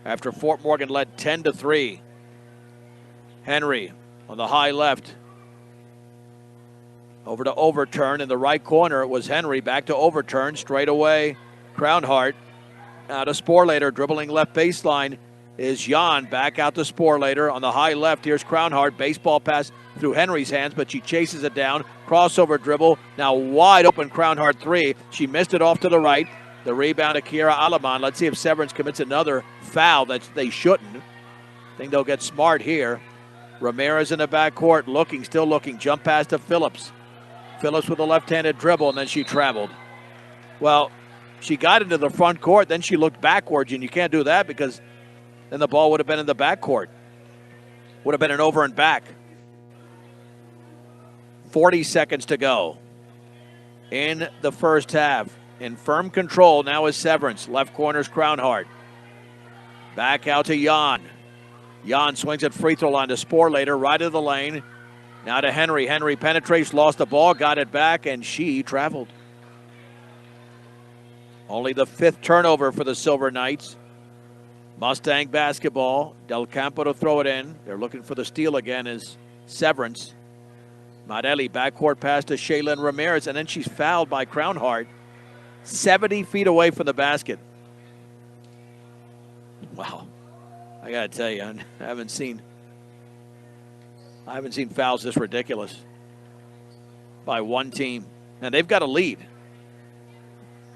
after Fort Morgan led 10-3. Henry on the high left. Over to Overturn in the right corner. It was Henry back to Overturn. Straight away, Crownhart. Out to Sporlater, dribbling left baseline is Jan. Back out to Sporlater on the high left. Here's Crownhart. Baseball pass through Henry's hands, but she chases it down. Crossover dribble. Now wide open Crownhart three. She missed it off to the right. The rebound to Kiera Aleman. Let's see if Severance commits another foul that they shouldn't. I think they'll get smart here. Ramirez in the backcourt, looking, still looking. Jump pass to Phillips. Phillips with a left-handed dribble, and then she traveled. Well, she got into the front court, then she looked backwards, and you can't do that because then the ball would have been in the backcourt. Would have been an over and back. 40 seconds to go in the first half. In firm control now is Severance. Left corner's Crownheart. Back out to Jan. Jan swings at free throw line to Sporlater, right of the lane. Now to Henry. Henry penetrates, lost the ball, got it back, and she traveled. Only the 5th turnover for the Silver Knights. Mustang basketball. Del Campo to throw it in. They're looking for the steal again is Severance. Marelli, backcourt pass to Shaylin Ramirez, and then she's fouled by Crownheart 70 feet away from the basket. Wow. I got to tell you, I haven't seen fouls this ridiculous by one team. And they've got a lead,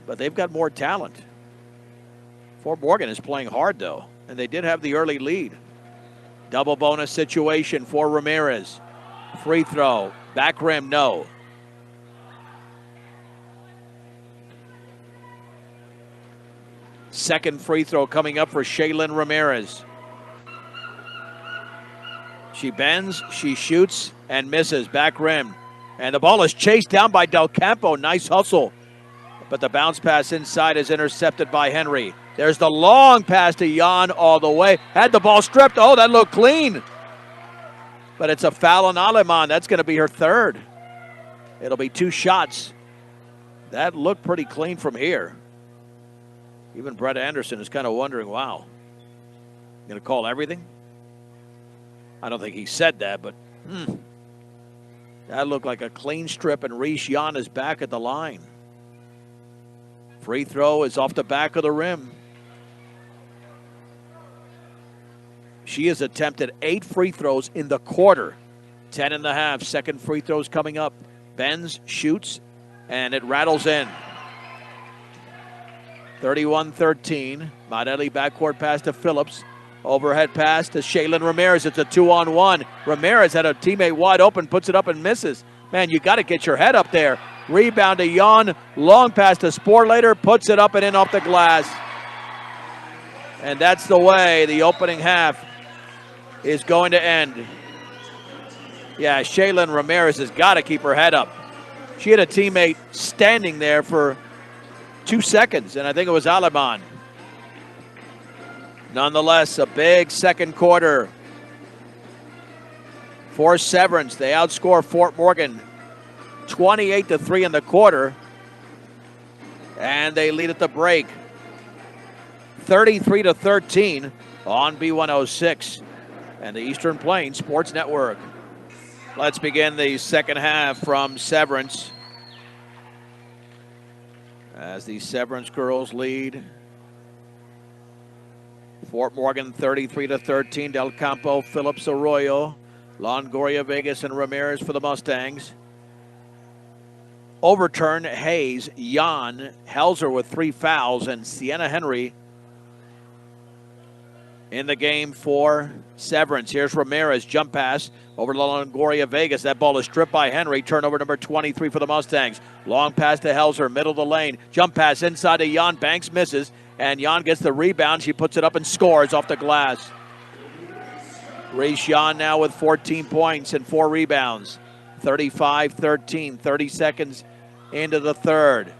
but they've got more talent. Fort Morgan is playing hard, though, and they did have the early lead. Double bonus situation for Ramirez. Free throw. Back rim, no. Second free throw coming up for Shaylin Ramirez. She bends, she shoots, and misses. Back rim. And the ball is chased down by Del Campo. Nice hustle. But the bounce pass inside is intercepted by Henry. There's the long pass to Jan all the way. Had the ball stripped. Oh, that looked clean. But it's a foul on Aleman. That's going to be her 3rd. It'll be 2 shots. That looked pretty clean from here. Even Brett Anderson is kind of wondering, wow, going to call everything? I don't think he said that, but that looked like a clean strip, and Reese Jan is back at the line. Free throw is off the back of the rim. She has attempted 8 free throws in the quarter. 10 and a half. Second free throws coming up. Bends, shoots, and it rattles in. 31-13. Marelli backcourt pass to Phillips. Overhead pass to Shaylin Ramirez. It's a 2-on-1. Ramirez had a teammate wide open, puts it up and misses. Man, you got to get your head up there. Rebound to Jan. Long pass to Sporlater. Puts it up and in off the glass. And that's the way the opening half is going to end. Yeah, Shaylin Ramirez has got to keep her head up. She had a teammate standing there for 2 seconds, and I think it was Aleman. Nonetheless, a big second quarter for Severance. They outscore Fort Morgan 28-3 in the quarter, and they lead at the break 33-13 on B106 and the Eastern Plains Sports Network. Let's begin the second half from Severance as the Severance girls lead Fort Morgan 33-13. Del Campo, Phillips, Arroyo, Longoria, Vegas, and Ramirez for the Mustangs. Overturn, Hayes, Jan, Helzer with 3 fouls, and Sienna Henry in the game for Severance. Here's Ramirez, jump pass over to Longoria, Vegas. That ball is stripped by Henry. Turnover number 23 for the Mustangs. Long pass to Helzer, middle of the lane. Jump pass inside to Jan. Banks misses, and Jan gets the rebound. She puts it up and scores off the glass. Reese Jan now with 14 points and 4 rebounds. 35-13, 30 seconds into the third.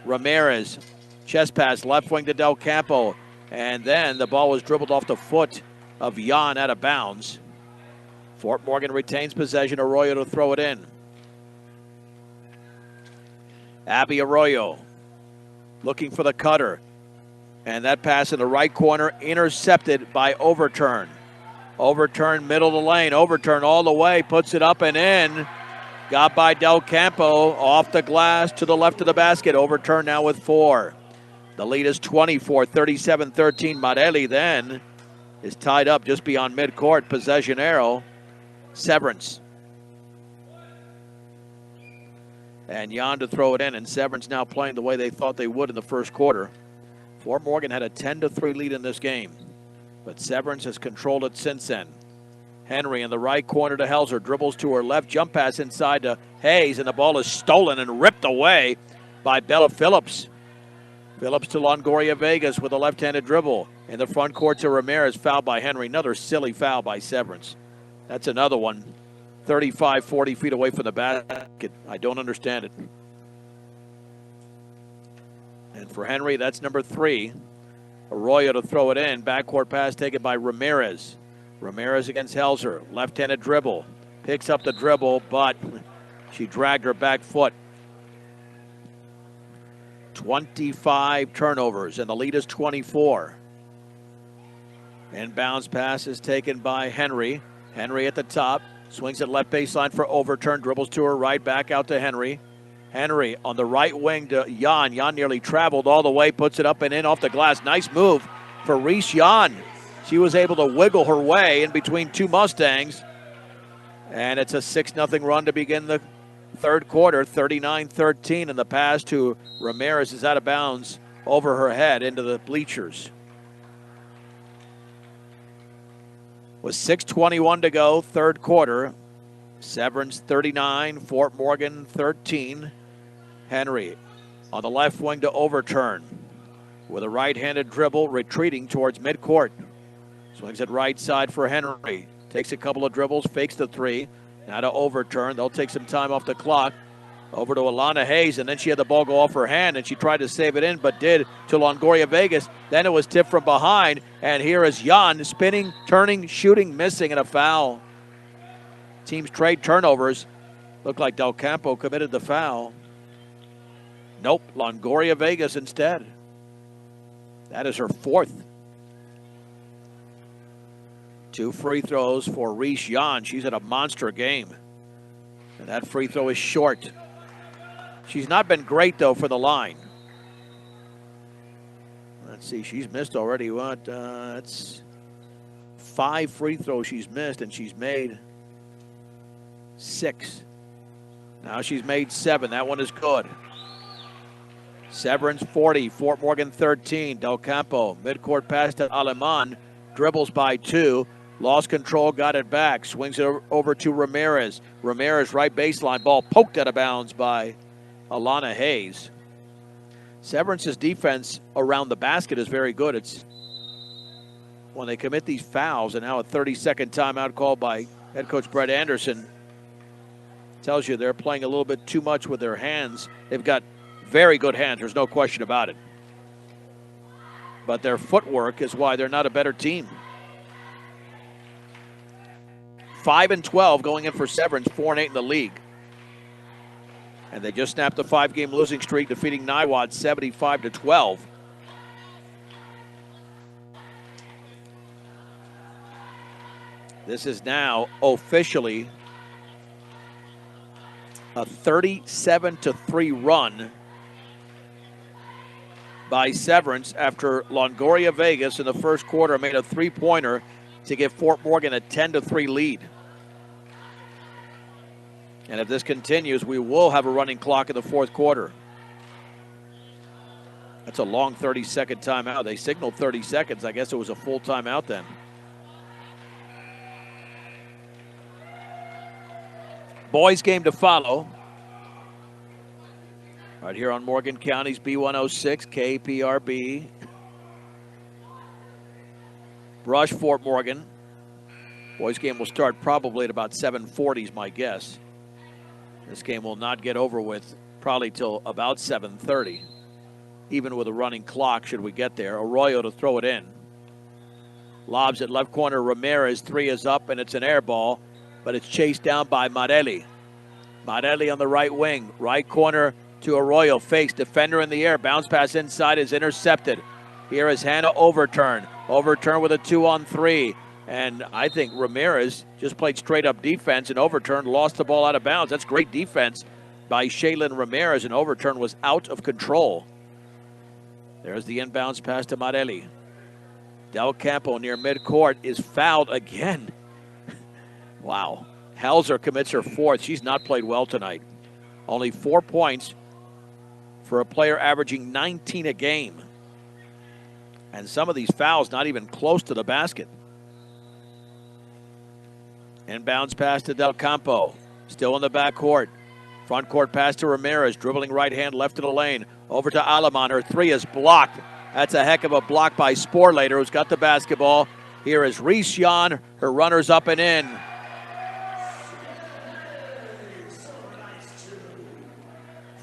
Ramirez, chest pass, left wing to Del Campo. And then the ball was dribbled off the foot of Jan out of bounds. Fort Morgan retains possession. Arroyo to throw it in. Abby Arroyo looking for the cutter. And that pass in the right corner intercepted by Overturn. Overturn, middle of the lane. Overturn all the way, puts it up and in. Got by Del Campo, off the glass to the left of the basket. Overturn now with 4. The lead is 24, 37-13. Marelli then is tied up just beyond midcourt. Possession arrow, Severance. And Jan to throw it in, and Severance now playing the way they thought they would in the first quarter. Fort Morgan had a 10-3 lead in this game, but Severance has controlled it since then. Henry in the right corner to Helzer, dribbles to her left, jump pass inside to Hayes, and the ball is stolen and ripped away by Bella Phillips. Phillips to Longoria Vegas with a left-handed dribble. In the front court to Ramirez, fouled by Henry. Another silly foul by Severance. That's another one 35, 40 feet away from the basket. I don't understand it. And for Henry, that's number 3. Arroyo to throw it in. Backcourt pass taken by Ramirez. Ramirez against Helzer. Left-handed dribble. Picks up the dribble, but she dragged her back foot. 25 turnovers, and the lead is 24. Inbounds pass is taken by Henry. Henry at the top. Swings at left baseline for overturn. Dribbles to her right, back out to Henry. Henry on the right wing to Jan. Jan nearly traveled all the way, puts it up and in off the glass. Nice move for Reese Jan. She was able to wiggle her way in between two Mustangs. And it's a 6-0 run to begin the third quarter, 39-13. And the pass to Ramirez is out of bounds over her head into the bleachers. With 6:21 to go, third quarter. Severance 39, Fort Morgan 13. Henry on the left wing to overturn with a right-handed dribble, retreating towards midcourt. Swings it right side for Henry. Takes a couple of dribbles, fakes the three. Now to overturn. They'll take some time off the clock. Over to Alana Hayes, and then she had the ball go off her hand, and she tried to save it in, but did to Longoria Vegas. Then it was tipped from behind, and here is Jan spinning, turning, shooting, missing, and a foul. Teams trade turnovers. Looked like Del Campo committed the foul. Nope, Longoria Vegas instead. That is her 4th. 2 free throws for Reese Jan. She's at a monster game. And that free throw is short. She's not been great, though, for the line. Let's see, she's missed already. What? That's 5 free throws she's missed, and she's made 6. Now she's made 7. That one is good. Severance 40, Fort Morgan 13. Del Campo, midcourt pass to Aleman. Dribbles by 2. Lost control, got it back. Swings it over to Ramirez. Ramirez right baseline. Ball poked out of bounds by Alana Hayes. Severance's defense around the basket is very good. It's when they commit these fouls, and now a 30-second timeout called by head coach Brett Anderson. Tells you they're playing a little bit too much with their hands. They've got very good hands, there's no question about it. But their footwork is why they're not a better team. 5-12 going in for Severance, 4-8 in the league. And they just snapped a 5-game losing streak, defeating Niwot 75-12. This is now officially a 37-3 run by Severance after Longoria Vegas in the first quarter made a 3-pointer to give Fort Morgan a 10-3 lead. And if this continues, we will have a running clock in the fourth quarter. That's a long 30-second timeout. They signaled 30 seconds. I guess it was a full timeout then. Boys game to follow. Right here on Morgan County's B106, KPRB. Brush, Fort Morgan. Boys game will start probably at about 7:40 is my guess. This game will not get over with probably till about 7:30, even with a running clock should we get there. Arroyo to throw it in. Lobs at left corner, Ramirez. 3 is up, and it's an air ball, but it's chased down by Marelli. Marelli on the right wing. Right corner to Arroyo. Fakes, defender in the air. Bounce pass inside is intercepted. Here is Hannah Overturn. Overturn with a 2-on-3. And I think Ramirez just played straight-up defense, and Overturn lost the ball out of bounds. That's great defense by Shaylin Ramirez, and Overturn was out of control. There's the inbounds pass to Marelli. Del Campo near midcourt is fouled again. Wow. Helzer commits her 4th. She's not played well tonight. Only 4 points for a player averaging 19 a game. And some of these fouls not even close to the basket. Inbounds pass to Del Campo. Still in the backcourt. Front court pass to Ramirez. Dribbling right hand left of the lane. Over to Alamon. Her 3 is blocked. That's a heck of a block by Sporlater, who's got the basketball. Here is Reese Jan. Her runners up and in.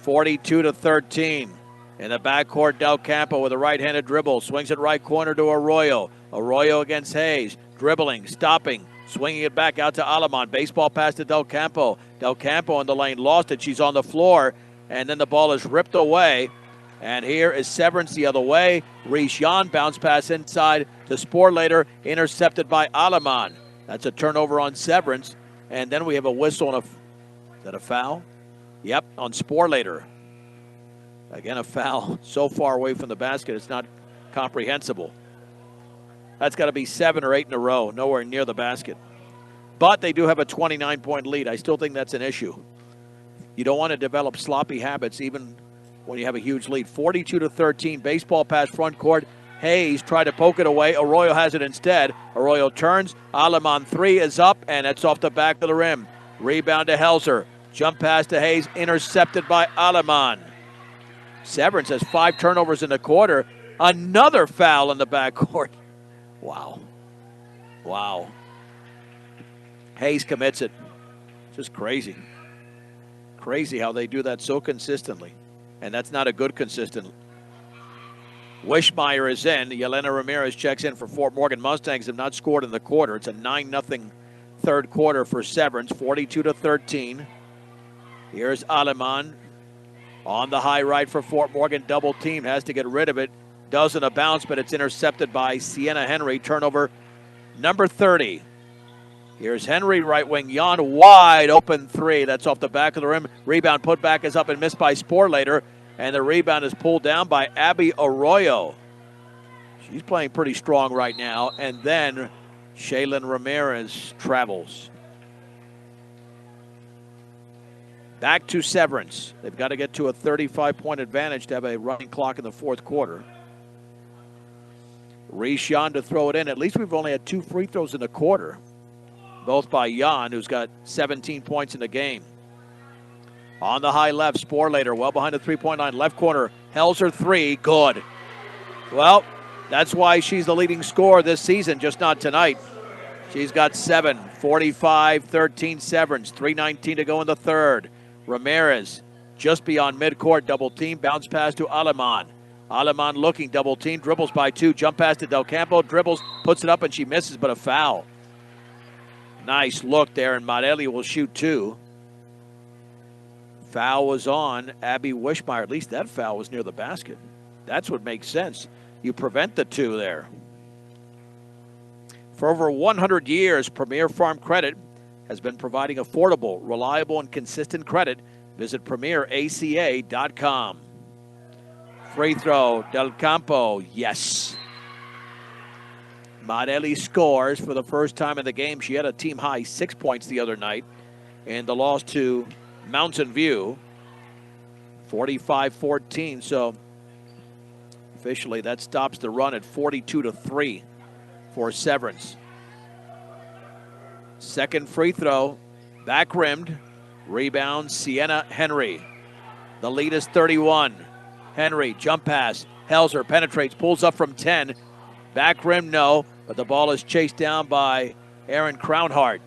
42-13. In the backcourt, Del Campo with a right-handed dribble. Swings it right corner to Arroyo. Arroyo against Hayes. Dribbling, stopping, swinging it back out to Alamon. Baseball pass to Del Campo. Del Campo in the lane, lost it. She's on the floor, and then the ball is ripped away. And here is Severance the other way. Reese-Jan bounce pass inside to Sporlater, intercepted by Alamon. That's a turnover on Severance. And then we have a whistle and is that a foul? Yep, on Sporlater. Again, a foul so far away from the basket, it's not comprehensible. That's got to be 7 or 8 in a row, nowhere near the basket. But they do have a 29-point lead. I still think that's an issue. You don't want to develop sloppy habits even when you have a huge lead. 42-13, baseball pass front court. Hayes tried to poke it away. Arroyo has it instead. Arroyo turns. Alamon 3 is up, and it's off the back of the rim. Rebound to Helzer. Jump pass to Hayes, intercepted by Alamon. Severance has 5 turnovers in the quarter. Another foul in the backcourt. Wow. Wow. Hayes commits it. Just crazy. Crazy how they do that so consistently. And that's not a good consistent. Wishmeyer is in. Yelena Ramirez checks in for Fort Morgan. Mustangs have not scored in the quarter. It's a 9-0 third quarter for Severance, 42-13. Here's Alamon on the high right for Fort Morgan. Double team, has to get rid of it. Doesn't a bounce, but it's intercepted by Sienna Henry. Turnover number 30. Here's Henry, right wing. Jan, wide open 3. That's off the back of the rim. Rebound put back is up and missed by Sporlater. And the rebound is pulled down by Abby Arroyo. She's playing pretty strong right now. And then Shaylin Ramirez travels. Back to Severance. They've got to get to a 35-point advantage to have a running clock in the fourth quarter. Reese-Jan to throw it in. At least we've only had 2 free throws in the quarter. Both by Jan, who's got 17 points in the game. On the high left, Sporlater, well behind the three-point line. Left corner, Helzer 3, good. Well, that's why she's the leading scorer this season, just not tonight. She's got 7, 45-13 Severance, 3:19 to go in the third. Ramirez just beyond midcourt, double team, bounce pass to Alamon. Alamon looking, double team, dribbles by 2, jump pass to Del Campo, dribbles, puts it up, and she misses, but a foul. Nice look there, and Marelli will shoot 2. Foul was on Abby Wishmeyer. At least that foul was near the basket. That's what makes sense. You prevent the 2 there. For over 100 years, Premier Farm Credit has been providing affordable, reliable, and consistent credit. Visit premieraca.com. Free throw, Del Campo, yes. Marelli scores for the first time in the game. She had a team-high 6 points the other night in the loss to Mountain View, 45-14. So officially that stops the run at 42-3 for Severance. Second free throw, back rimmed, rebound Sienna Henry. The lead is 31. Henry, jump pass, Helzer penetrates, pulls up from 10. Back rim, no, but the ball is chased down by Aaron Crownhart.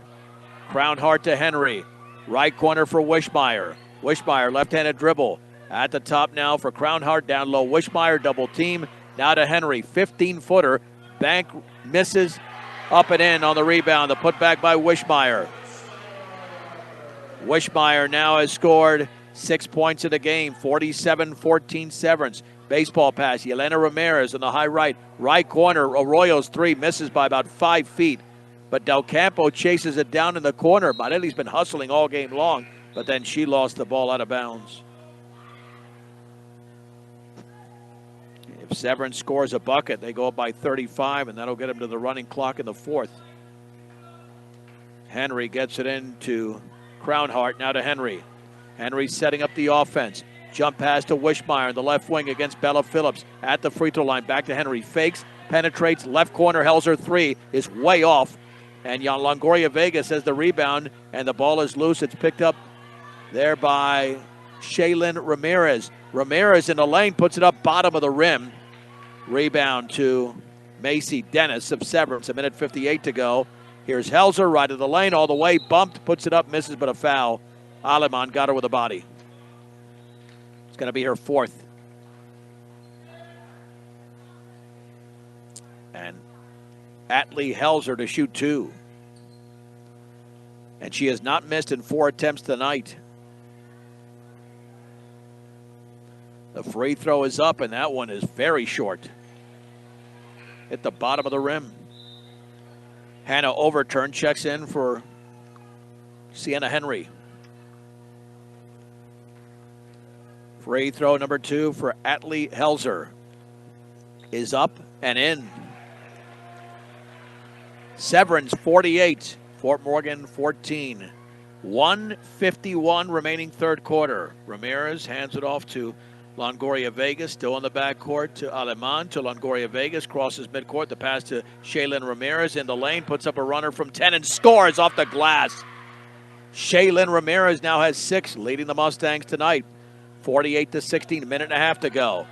Crownhart to Henry. Right corner for Wishmeyer. Wishmeyer, left-handed dribble. At the top now for Crownhart, down low. Wishmeyer, double team. Now to Henry, 15-footer. Bank misses, up and in on the rebound. The putback by Wishmeyer. Wishmeyer now has scored 6 points in the game, 47-14 Severance. Baseball pass, Yelena Ramirez on the high right. Right corner, Arroyo's 3 misses by about 5 feet. But Del Campo chases it down in the corner. Marelli's been hustling all game long, but then she lost the ball out of bounds. If Severance scores a bucket, they go up by 35, and that'll get them to the running clock in the fourth. Henry gets it into Crownhart, now to Henry. Henry setting up the offense. Jump pass to Wishmeyer in the left wing against Bella Phillips at the free throw line. Back to Henry. Fakes, penetrates, left corner, Helzer 3 is way off. And Longoria Vega says the rebound, and the ball is loose. It's picked up there by Shaylin Ramirez. Ramirez in the lane, puts it up bottom of the rim. Rebound to Macy Dennis of Severance. 1:58 to go. Here's Helzer, right of the lane, all the way, bumped, puts it up, misses, but a foul. Alamon got her with a body. It's going to be her fourth. And Atlee Helzer to shoot 2. And she has not missed in 4 attempts tonight. The free throw is up, and that one is very short. Hit the bottom of the rim. Hannah Overturn checks in for Sienna Henry. Free throw number 2 for Atlee Helzer is up and in. Severance 48, Fort Morgan 14. 1:51 remaining third quarter. Ramirez hands it off to Longoria Vegas, still in the backcourt to Aleman, to Longoria Vegas, crosses midcourt, the pass to Shaylin Ramirez in the lane, puts up a runner from 10 and scores off the glass. Shaylin Ramirez now has 6, leading the Mustangs tonight. 48-16, a minute and a half to go.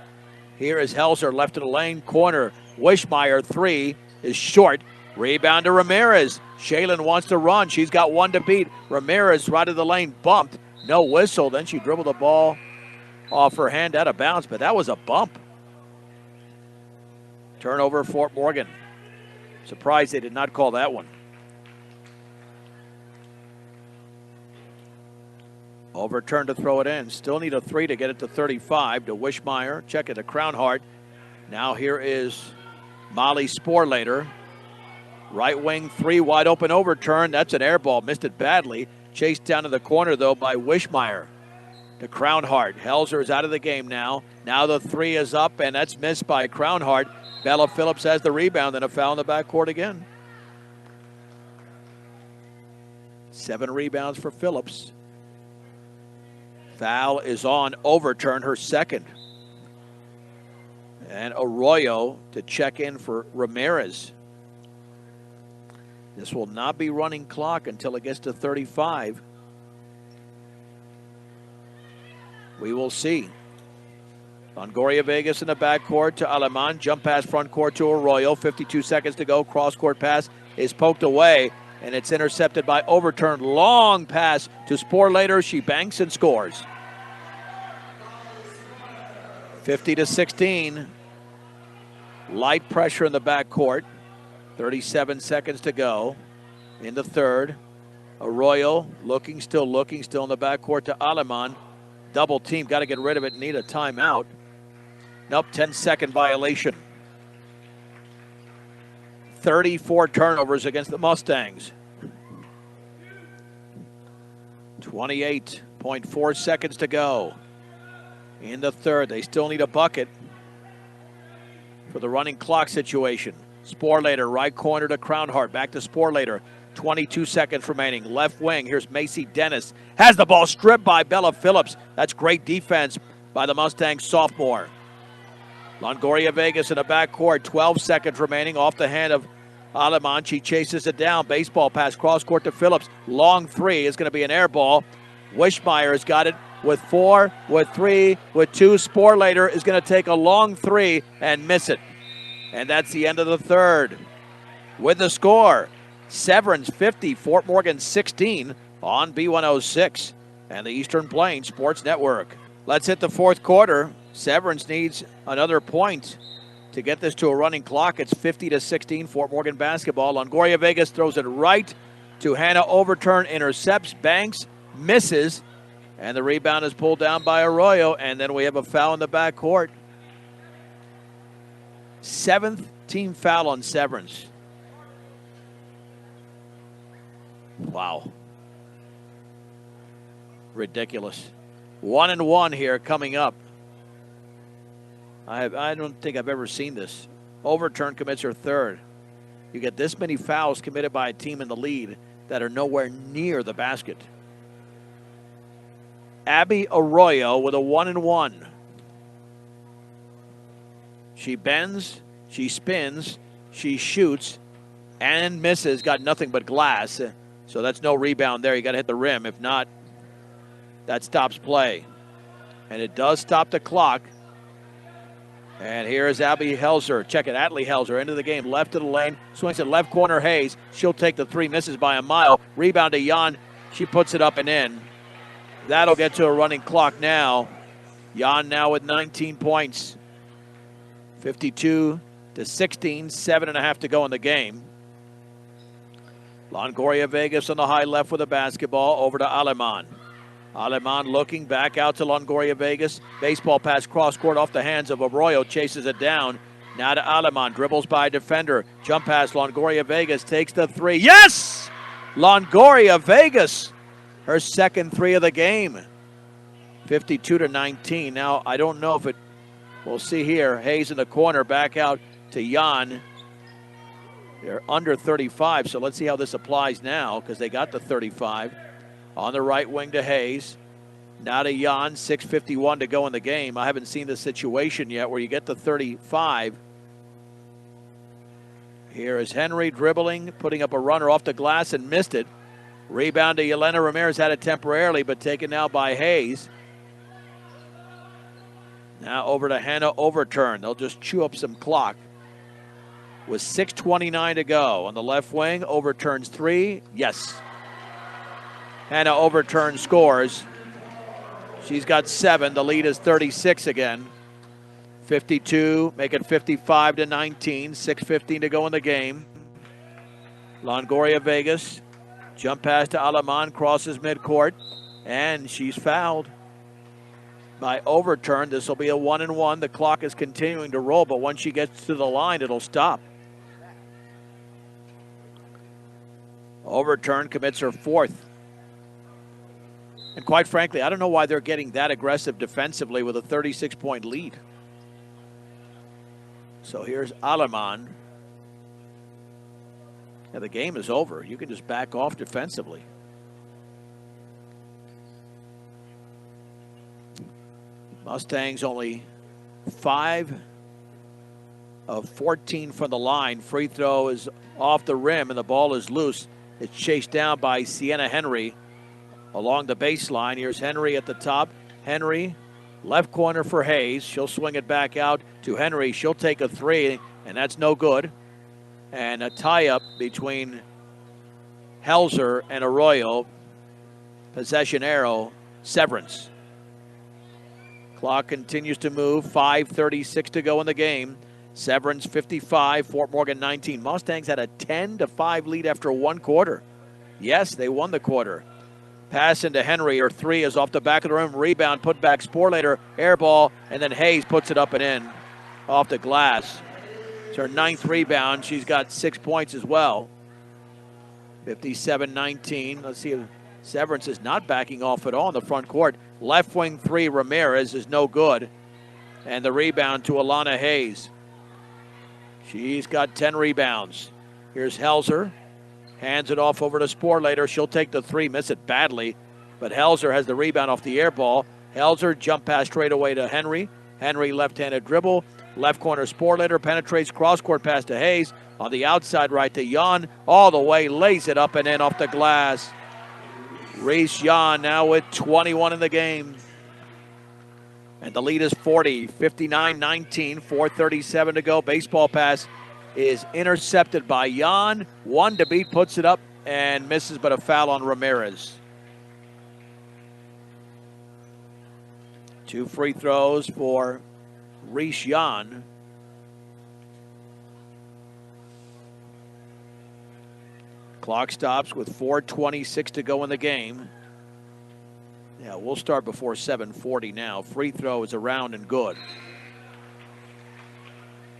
Here is Helzer left in the lane, corner. Wishmeyer 3 is short. Rebound to Ramirez. Shaylin wants to run. She's got 1 to beat. Ramirez right of the lane, bumped. No whistle. Then she dribbled the ball off her hand out of bounds, but that was a bump. Turnover Fort Morgan. Surprised they did not call that one. Overturn to throw it in. Still need a 3 to get it to 35 to Wishmeyer. Check it to Crownhart. Now here is Molly Sporlater. Right wing 3 wide open overturn. That's an air ball. Missed it badly. Chased down to the corner though by Wishmeyer. To Crownhart. Helzer is out of the game now. Now the 3 is up and that's missed by Crownhart. Bella Phillips has the rebound and a foul in the backcourt again. 7 rebounds for Phillips. Foul is on Overturn, her second. And Arroyo to check in for Ramirez. This will not be running clock until it gets to 35. We will see. Longoria Vegas in the backcourt to Aleman. Jump pass front court to Arroyo. 52 seconds to go. Cross-court pass is poked away, and it's intercepted by Overturn. Long pass to Sporlater. She banks and scores. 50-16. Light pressure in the backcourt. 37 seconds to go in the third. Arroyo looking, still in the backcourt to Aleman. Double team, got to get rid of it, need a timeout. Nope, 10-second violation. 34 turnovers against the Mustangs. 28.4 seconds to go in the third. They still need a bucket for the running clock situation. Sporlater, right corner to Crownhart. Back to Sporlater. 22 seconds remaining. Left wing. Here's Macy Dennis. Has the ball stripped by Bella Phillips. That's great defense by the Mustangs sophomore. Longoria Vegas in the backcourt. 12 seconds remaining. Off the hand of Aleman. She chases it down. Baseball pass cross court to Phillips. Long 3 is going to be an air ball. Wishmeyer has got it with 4, with 3, with 2. Sporlater is going to take a long 3 and miss it. And that's the end of the third. With the score, Severance 50, Fort Morgan 16 on B106 and the Eastern Plains Sports Network. Let's hit the fourth quarter. Severance needs another point to get this to a running clock. It's 50-16 Fort Morgan basketball. Longoria Vegas throws it right to Hannah Overturn, intercepts, banks, misses, and the rebound is pulled down by Arroyo, and then we have a foul in the backcourt. 7th team foul on Severance. Wow. Ridiculous. 1-1 here coming up. I don't think I've ever seen this. Overturn commits her third. You get this many fouls committed by a team in the lead that are nowhere near the basket. Abby Arroyo with a 1-1. She bends, she spins, she shoots, and misses. Got nothing but glass. So that's no rebound there. You got to hit the rim. If not, that stops play. And it does stop the clock. And here is Abby Helzer. Check it, Atlee Helzer into the game. Left of the lane. Swings it left corner, Hayes. She'll take the 3, misses by a mile. Rebound to Jan. She puts it up and in. That'll get to a running clock now. Jan now with 19 points. 52-16, 7.5 to go in the game. Longoria Vegas on the high left with a basketball over to Aleman. Aleman looking back out to Longoria Vegas. Baseball pass cross court off the hands of Arroyo, chases it down. Now to Aleman, dribbles by defender. Jump pass, Longoria Vegas takes the three. Yes! Longoria Vegas, her second three of the game. 52-19. Now, I don't know if it, we'll see here. Hayes in the corner, back out to Jan. They're under 35, so let's see how this applies now because they got the 35. On the right wing to Hayes. Now to Jan, 6:51 to go in the game. I haven't seen this situation yet where you get the 35. Here is Henry dribbling, putting up a runner off the glass and missed it. Rebound to Yelena Ramirez, had it temporarily, but taken now by Hayes. Now over to Hannah Overturn. They'll just chew up some clock. With 6:29 to go. On the left wing, Overturns three. Yes. Hannah Overturn scores. She's got 7. The lead is 36 again. 52, make it 55-19. 6:15 to go in the game. Longoria Vegas. Jump pass to Aleman, crosses midcourt, and she's fouled by Overturn. This will be a 1-and-1. The clock is continuing to roll, but once she gets to the line, it'll stop. Overturn commits her 4th. And quite frankly, I don't know why they're getting that aggressive defensively with a 36-point lead. So here's Aleman. Yeah, the game is over. You can just back off defensively. Mustangs only 5 of 14 from the line. Free throw is off the rim and the ball is loose. It's chased down by Sienna Henry along the baseline. Here's Henry at the top. Henry, left corner for Hayes. She'll swing it back out to Henry. She'll take a three, and that's no good. And a tie-up between Helzer and Arroyo. Possession arrow, Severance. Clock continues to move. 5:36 to go in the game. Severance 55, Fort Morgan 19. Mustangs had a 10-5 lead after one quarter. Yes, they won the quarter. Pass into Henry. Her three is off the back of the rim. Rebound, put back Sporlater, air ball, and then Hayes puts it up and in off the glass. It's her 9th rebound. She's got 6 points as well. 57-19. Let's see if Severance is not backing off at all in the front court. Left wing three, Ramirez, is no good. And the rebound to Alana Hayes. She's got 10 rebounds. Here's Helzer. Hands it off over to Sporlater. She'll take the three, miss it badly. But Helzer has the rebound off the air ball. Helzer jump pass straight away to Henry. Henry left-handed dribble. Left corner Sporlater penetrates cross-court pass to Hayes. On the outside right to Jan. All the way, lays it up and in off the glass. Reese Jan now with 21 in the game. And the lead is 40, 59-19, 4:37 to go. Baseball pass is intercepted by Jan. One to beat, puts it up and misses, but a foul on Ramirez. 2 free throws for Reese Jan. Clock stops with 4:26 to go in the game. Yeah, we'll start before 7:40 now. Free throw is around and good.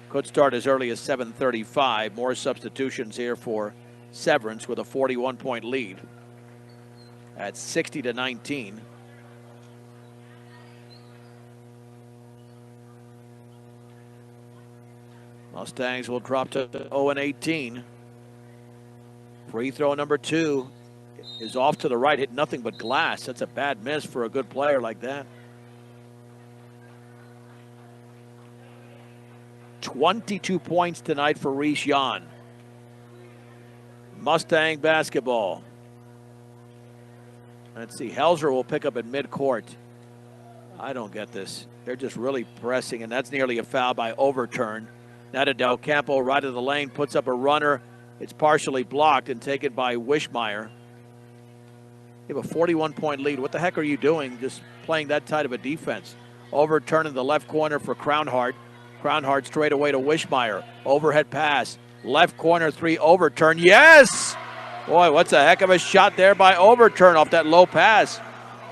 Could start as early as 7:35. More substitutions here for Severance with a 41-point lead at 60-19. Mustangs will drop to 0-18. Free throw number 2 is off to the right, hit nothing but glass. That's a bad miss for a good player like that. 22 points tonight for Reese Jan. Mustang basketball. Let's see, Helzer will pick up at midcourt. I don't get this. They're just really pressing, and that's nearly a foul by Overturn. Now to Del Campo, right of the lane, puts up a runner. It's partially blocked and taken by Wishmeyer. You have a 41-point lead. What the heck are you doing just playing that tight of a defense? Overturn in the left corner for Crownhart. Crownhart straight away to Wishmeyer. Overhead pass. Left corner 3 overturn. Yes! Boy, what's a heck of a shot there by Overturn off that low pass.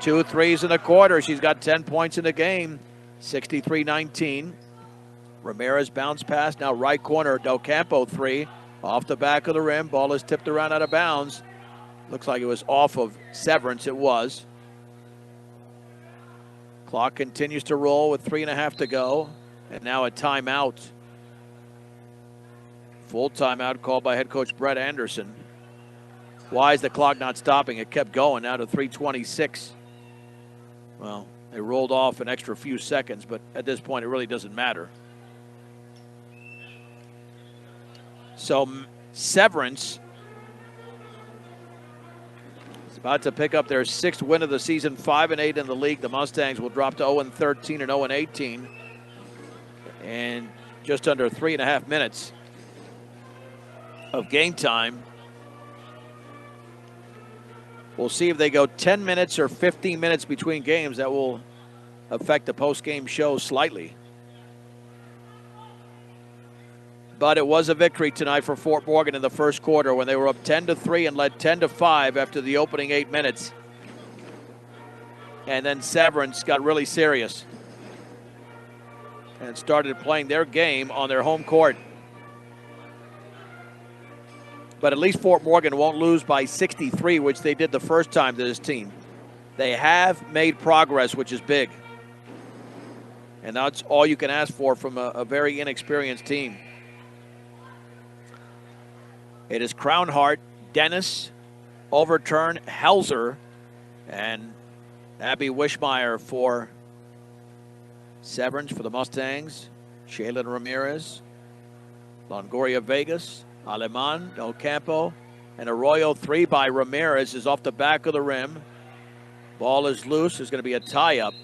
2 threes in the quarter. She's got 10 points in the game. 63-19. Ramirez bounce pass. Now right corner. Del Campo 3. Off the back of the rim. Ball is tipped around out of bounds. Looks like it was off of Severance. It was. Clock continues to roll with 3.5 to go. And now a timeout. Full timeout called by head coach Brett Anderson. Why is the clock not stopping? It kept going now to 3:26. Well, they rolled off an extra few seconds, but at this point it really doesn't matter. So Severance is about to pick up their 6th win of the season, 5-8 in the league. The Mustangs will drop to 0-13 and 0-18. And just under 3.5 minutes of game time. We'll see if they go 10 minutes or 15 minutes between games. That will affect the post-game show slightly. But it was a victory tonight for Fort Morgan in the first quarter when they were up 10-3 and led 10-5 after the opening 8 minutes. And then Severance got really serious and started playing their game on their home court. But at least Fort Morgan won't lose by 63, which they did the first time to this team. They have made progress, which is big. And that's all you can ask for from a very inexperienced team. It is Crownhart, Dennis, Overturn, Helzer, and Abby Wishmeyer for Severance for the Mustangs. Shaylin Ramirez, Longoria Vegas, Aleman, Del Campo, and Arroyo 3 by Ramirez is off the back of the rim. Ball is loose. There's going to be a tie-up.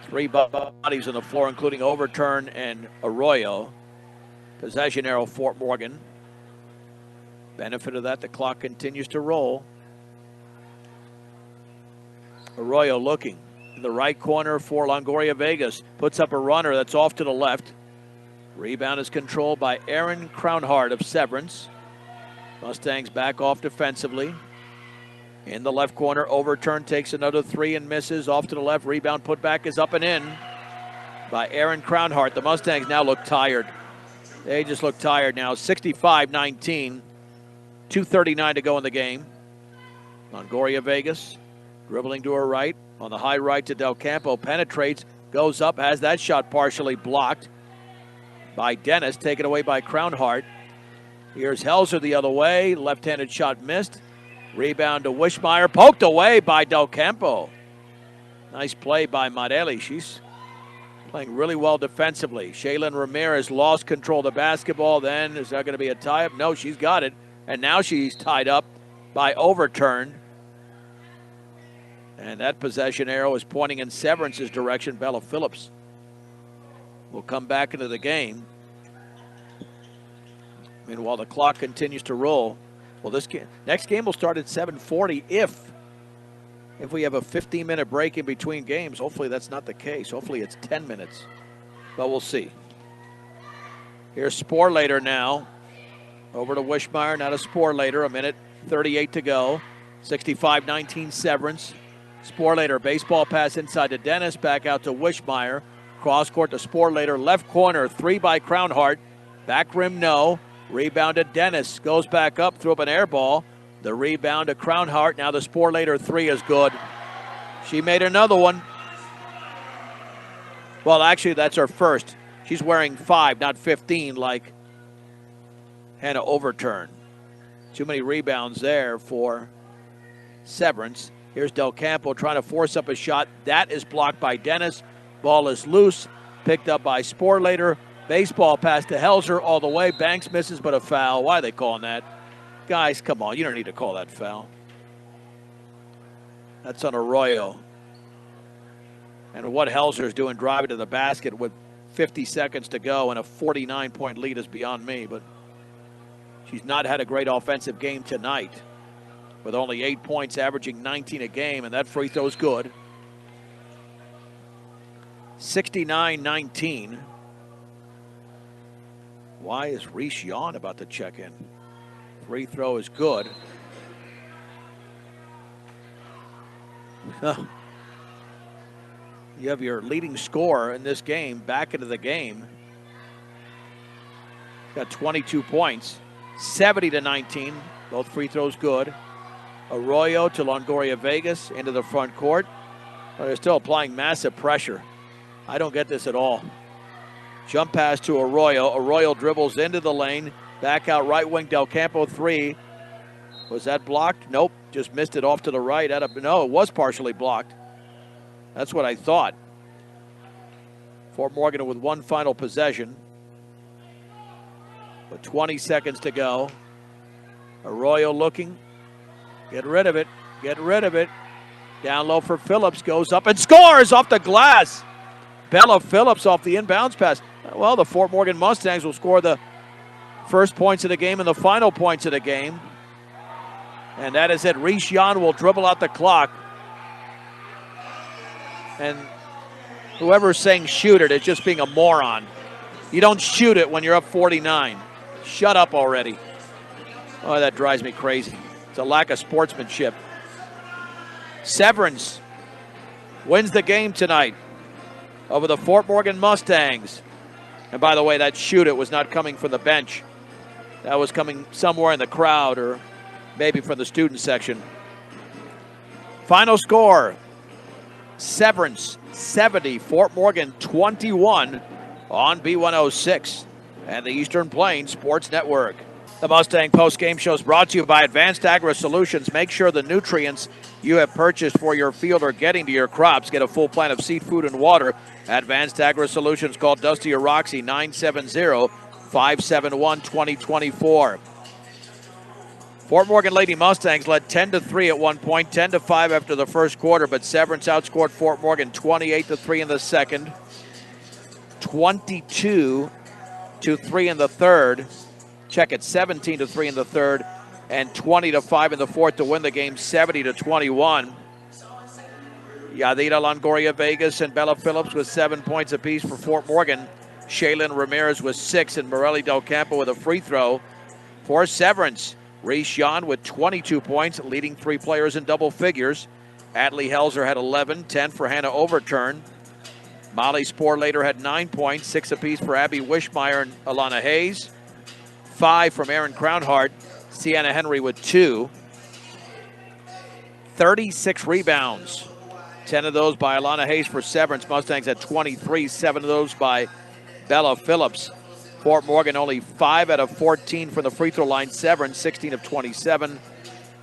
3 bodies on the floor, including Overturn and Arroyo. Possession arrow, Fort Morgan. Benefit of that, the clock continues to roll. Arroyo looking in the right corner for Longoria Vegas. Puts up a runner that's off to the left. Rebound is controlled by Aaron Crownhart of Severance. Mustangs back off defensively. In the left corner, Overturn takes another 3 and misses. Off to the left, rebound put back is up and in by Aaron Crownhart. The Mustangs now look tired. They just look tired now. 65-19. 2:39 to go in the game. Longoria Vegas dribbling to her right. On the high right to Del Campo. Penetrates, goes up, has that shot partially blocked by Dennis, taken away by Crownhart. Here's Helzer the other way. Left-handed shot missed. Rebound to Wishmeyer. Poked away by Del Campo. Nice play by Marelli. She's playing really well defensively. Shaylin Ramirez lost control of the basketball. Then is that going to be a tie-up? No, she's got it. And now she's tied up by Overturn. And that possession arrow is pointing in Severance's direction. Bella Phillips will come back into the game. Meanwhile, the clock continues to roll. Well, this next game will start at 7:40 if we have a 15-minute break in between games. Hopefully that's not the case. Hopefully it's 10 minutes. But we'll see. Here's Sporlater now. Over to Wishmeyer, now to Sporlater. 1:38 to go. 65-19 Severance. Sporlater, baseball pass inside to Dennis. Back out to Wishmeyer. Cross court to Sporlater. Left corner, 3 by Crownhart. Back rim, no. Rebound to Dennis. Goes back up, threw up an air ball. The rebound to Crownhart. Now the Sporlater 3 is good. She made another one. Well, actually, that's her first. She's wearing 5, not 15, like Hannah Overturn. Too many rebounds there for Severance. Here's Del Campo trying to force up a shot. That is blocked by Dennis. Ball is loose. Picked up by Sporlater. Baseball pass to Helzer all the way. Banks misses, but a foul. Why are they calling that? Guys, come on. You don't need to call that foul. That's on Arroyo. And what Helzer's doing driving to the basket with 50 seconds to go and a 49-point lead is beyond me. But she's not had a great offensive game tonight with only 8 points, averaging 19 a game, and that free throw's good. 69-19. Why is Reese Yawn about to check in? Free throw is good. You have your leading scorer in this game back into the game. Got 22 points. 70-19. Both free throws good. Arroyo to Longoria Vegas into the front court. But they're still applying massive pressure. I don't get this at all. Jump pass to Arroyo. Arroyo dribbles into the lane. Back out right wing. Del Campo 3. Was that blocked? Nope. Just missed it off to the right. No, it was partially blocked. That's what I thought. Fort Morgan with one final possession. With 20 seconds to go. Arroyo looking. Get rid of it. Get rid of it. Down low for Phillips. Goes up and scores off the glass. Bella Phillips off the inbounds pass. Well, the Fort Morgan Mustangs will score the first points of the game and the final points of the game. And that is it. Reese Yan will dribble out the clock. And whoever's saying shoot it is just being a moron. You don't shoot it when you're up 49. Shut up already. Oh, that drives me crazy. It's a lack of sportsmanship. Severance wins the game tonight over the Fort Morgan Mustangs. And by the way, that shoot it was not coming from the bench. That was coming somewhere in the crowd or maybe from the student section. Final score, Severance 70, Fort Morgan 21 on B106 and the Eastern Plains Sports Network. The Mustang Post Game Show is brought to you by Advanced Agri Solutions. Make sure the nutrients you have purchased for your field are getting to your crops. Get a full plan of seed, food, and water. Advanced Agri Solutions. Call Dusty or Roxy 970-571-2024. Fort Morgan Lady Mustangs led 10-3 at one point, 10-5 after the first quarter, but Severance outscored Fort Morgan 28-3 in the second, 22-3 in the third. Check it, 17-3 in the third, and 20-5 in the fourth to win the game, 70-21. Yadira Longoria Vegas and Bella Phillips with 7 points apiece for Fort Morgan. Shaylin Ramirez with 6, and Morelli Del Campo with a free throw. For Severance, Reese Yan with 22 points, leading 3 players in double figures. Adley Helzer had 11, 10 for Hannah Overturn. Molly Sporlater had 9 points, 6 apiece for Abby Wishmeyer and Alana Hayes. 5 from Aaron Crownhart. Sienna Henry with 2. 36 rebounds. 10 of those by Alana Hayes for Severance. Mustangs had 23, 7 of those by Bella Phillips. Fort Morgan only 5 out of 14 from the free throw line. Severance 16 of 27.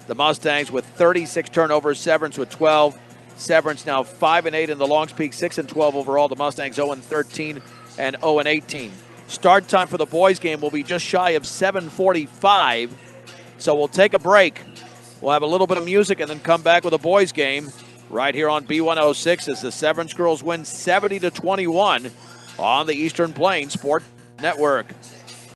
The Mustangs with 36 turnovers. Severance with 12. Severance now 5-8 in the Longs Peak, 6-12 overall. The Mustangs 0-13 and 0-18. Start time for the boys game will be just shy of 7:45. So we'll take a break. We'll have a little bit of music and then come back with a boys game right here on B106 as the Severance girls win 70-21 on the Eastern Plains Sport Network.